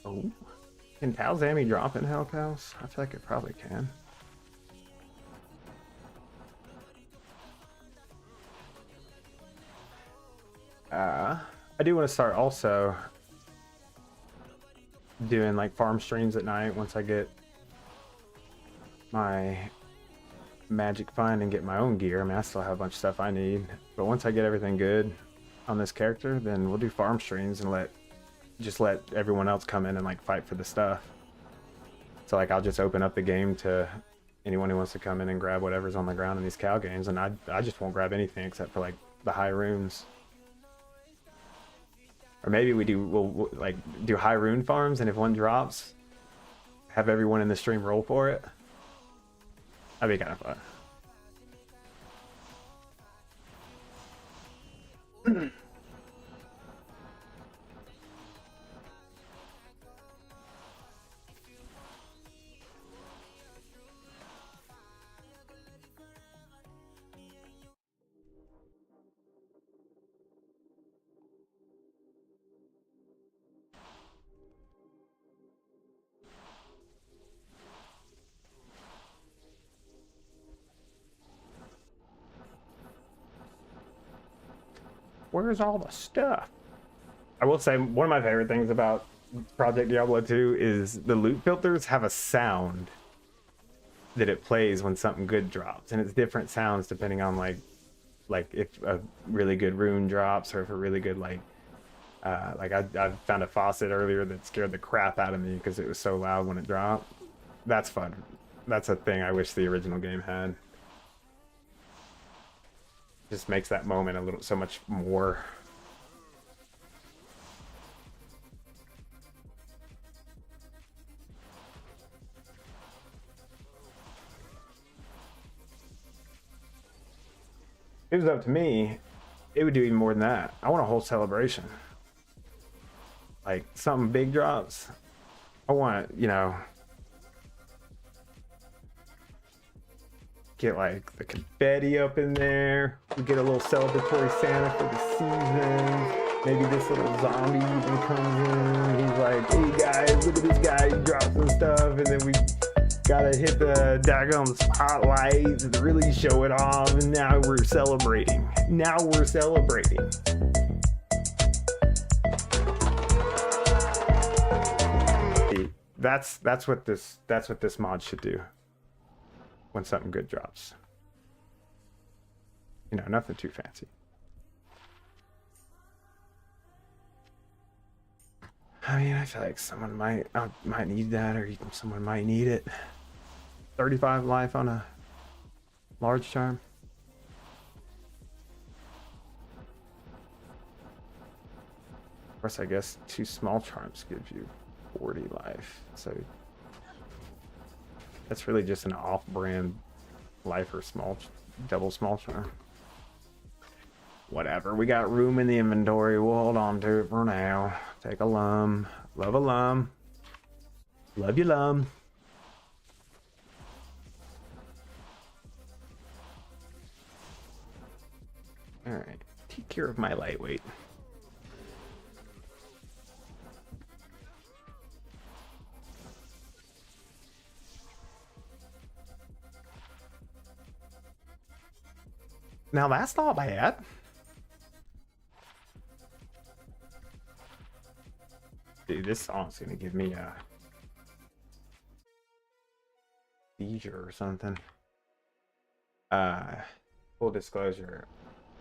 Oh, can Talzami drop in Hellcows? I feel like it probably can. I do want to start also doing like farm streams at night once I get my magic fund and get my own gear. I mean, I still have a bunch of stuff I need, but once I get everything good on this character, then we'll do farm streams and just let everyone else come in and like fight for the stuff. So like I'll just open up the game to anyone who wants to come in and grab whatever's on the ground in these cow games, and I just won't grab anything except for like the high runes. Or maybe we'll like do high rune farms, and if one drops, have everyone in the stream roll for it. That'd be kind of fun. Where's all the stuff? I will say one of my favorite things about Project Diablo 2 is the loot filters have a sound that it plays when something good drops, and it's different sounds depending on like if a really good rune drops or if a really good like I found a faucet earlier that scared the crap out of me because it was so loud when it dropped. That's fun. That's a thing I wish the original game had. Just makes that moment a little so much more. If it was up to me, it would do even more than that. I want a whole celebration. Like something big drops. I want, you know, get like the confetti up in there. We get a little celebratory Santa for the season. Maybe this little zombie even comes in. He's like, hey guys, look at this guy. He drops some stuff. And then we gotta hit the daggone spotlight to really show it off. And now we're celebrating. Now we're celebrating. See, that's what this mod should do. When something good drops. You know, nothing too fancy. I mean, I feel like someone might need that, or even someone might need it. 35 life on a large charm. Of course, I guess 2 small charms give you 40 life. So that's really just an off-brand life or double small charm. Whatever, we got room in the inventory. We'll hold on to it for now. Take a lum. Love a lum. Love you, lum. Alright, take care of my lightweight. Now that's not bad. Dude, this song's gonna give me a seizure or something. Full disclosure,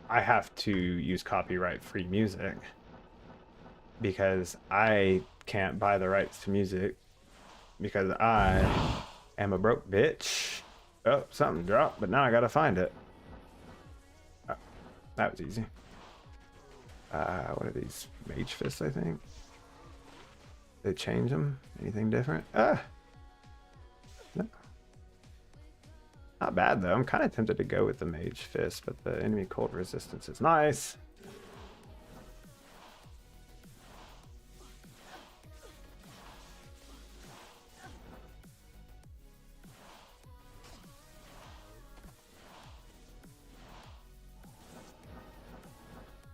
I have to use copyright-free music because I can't buy the rights to music because I am a broke bitch. Oh, something dropped, but now I gotta find it. That was easy. What are these? Mage fists, I think. They change them? Anything different? No. Not bad though. I'm kind of tempted to go with the mage fist, but the enemy cold resistance is nice.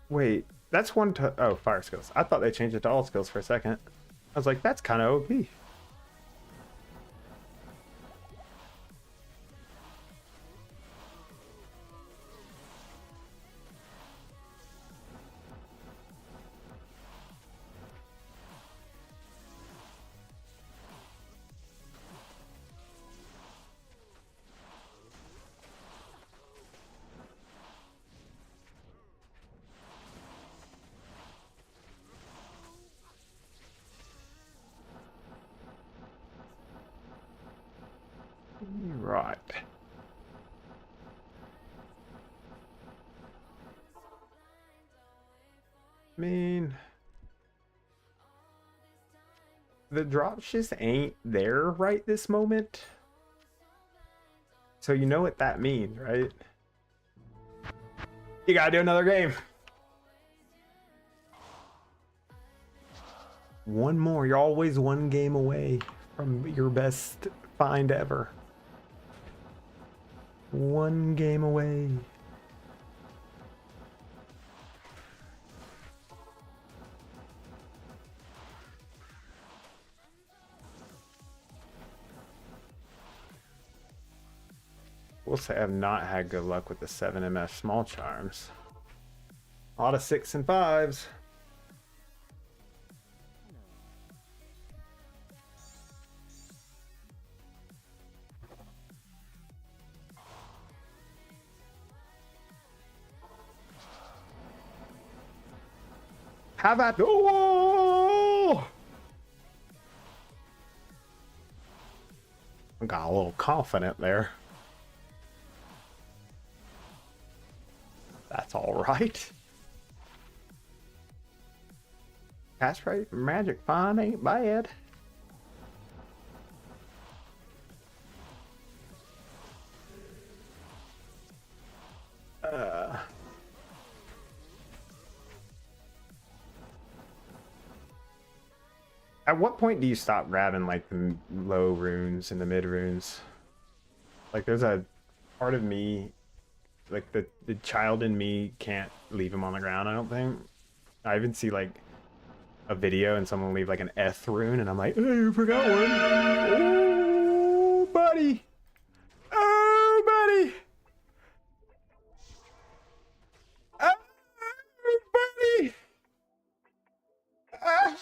Wait, that's one to... Oh, fire skills. I thought they changed it to all skills for a second. I was like, that's kind of OP. mean, the drops just ain't there right this moment. So you know what that means, right? You gotta do another game. One more. You're always one game away from your best find ever. One game away. We'll say I've not had good luck with the 7MF small charms. A lot of 6 and 5s. How about oh! I got a little confident there. That's all right. Cash rate magic fine ain't bad. At what point do you stop grabbing like the low runes and the mid runes? Like there's a part of me, like the child in me can't leave him on the ground, I don't think. I even see like a video and someone leave like an F rune and I'm like, oh, you forgot one. Oh, buddy. Oh, buddy. Oh, buddy. Ah.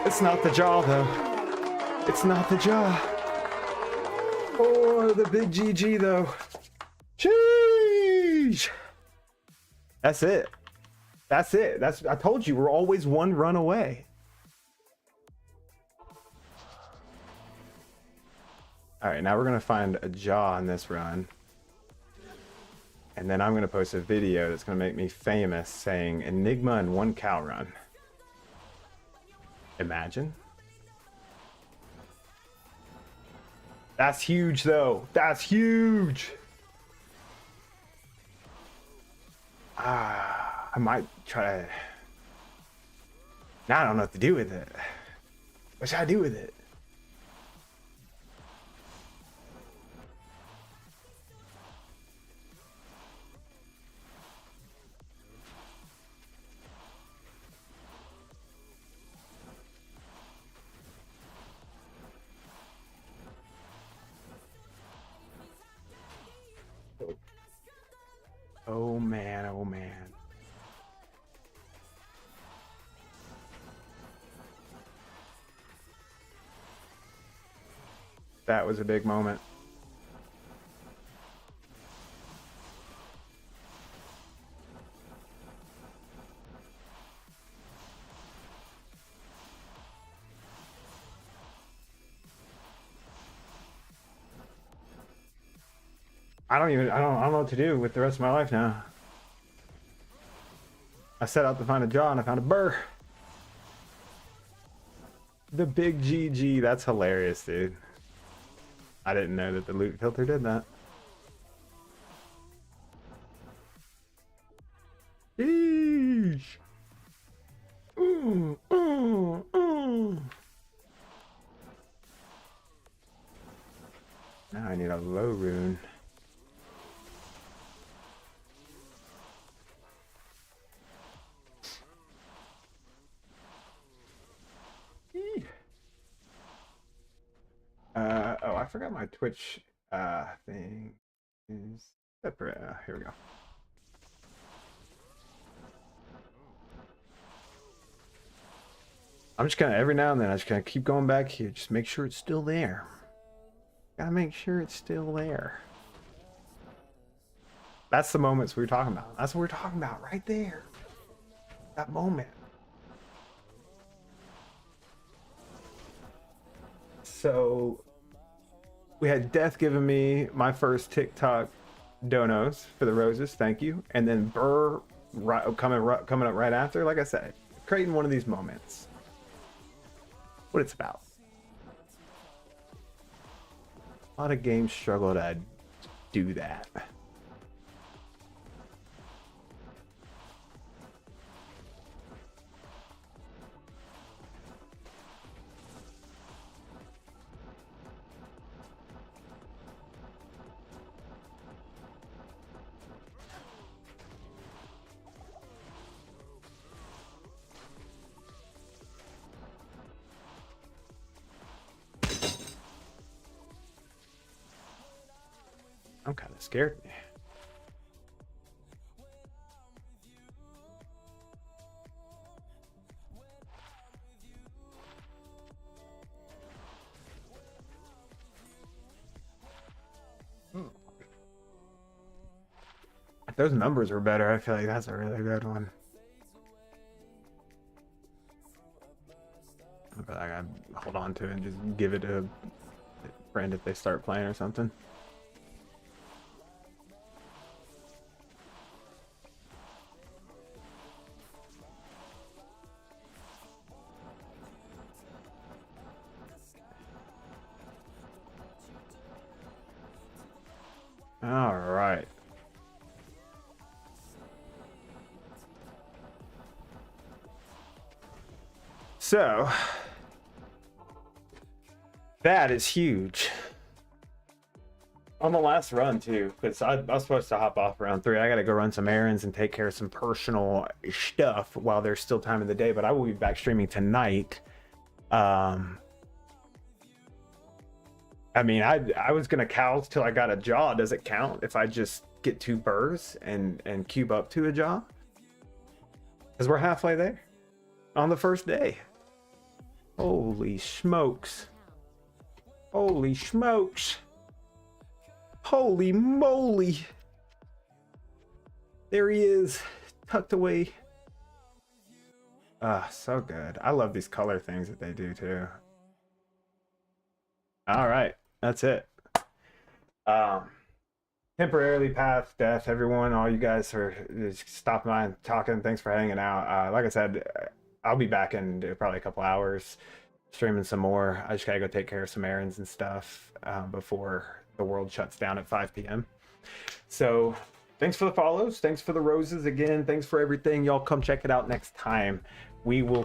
It's not the jaw, though. It's not the jaw. Oh, the big GG, though. Sheesh. That's it. That's it. I told you, we're always one run away. All right, now we're going to find a jaw in this run. And then I'm going to post a video that's going to make me famous saying Enigma in 1 cow run. Imagine. That's huge, though. That's huge. I might try to. Now I don't know what to do with it. What should I do with it? Oh man, oh man. That was a big moment. I don't know what to do with the rest of my life now. I set out to find a jaw and I found a burr. The big GG, that's hilarious, dude. I didn't know that the loot filter did that. Sheesh. Now I need a low rune. Oh, I forgot my Twitch thing is separate. Here we go. I'm just gonna every now and then I'm just gonna keep going back here, just make sure it's still there. Gotta make sure it's still there. That's the moments we were talking about. That's what we're talking about right there. That moment. So we had Death giving me my first TikTok donos for the roses. Thank you. And then Burr coming up right after. Like I said, creating one of these moments. What it's about. A lot of games struggle to do that. I'm kind of scared. If those numbers were better, I feel like that's a really good one. I feel like I hold on to it and just give it to a friend if they start playing or something. All right. So that is huge. On the last run too, because I was supposed to hop off around 3. I got to go run some errands and take care of some personal stuff while there's still time in the day. But I will be back streaming tonight. I mean, I was gonna cows till I got a jaw. Does it count if I just get 2 burrs and cube up to a jaw? Because we're halfway there on the first day. Holy smokes! Holy smokes! Holy moly! There he is, tucked away. Ah, so good. I love these color things that they do too. All right, that's it. Temporarily past death, everyone. All you guys are stopping by and talking. Thanks for hanging out. Like I said, I'll be back in probably a couple hours, streaming some more. I just gotta go take care of some errands and stuff before the world shuts down at 5 p.m. So thanks for the follows. Thanks for the roses again. Thanks for everything. Y'all come check it out next time. We will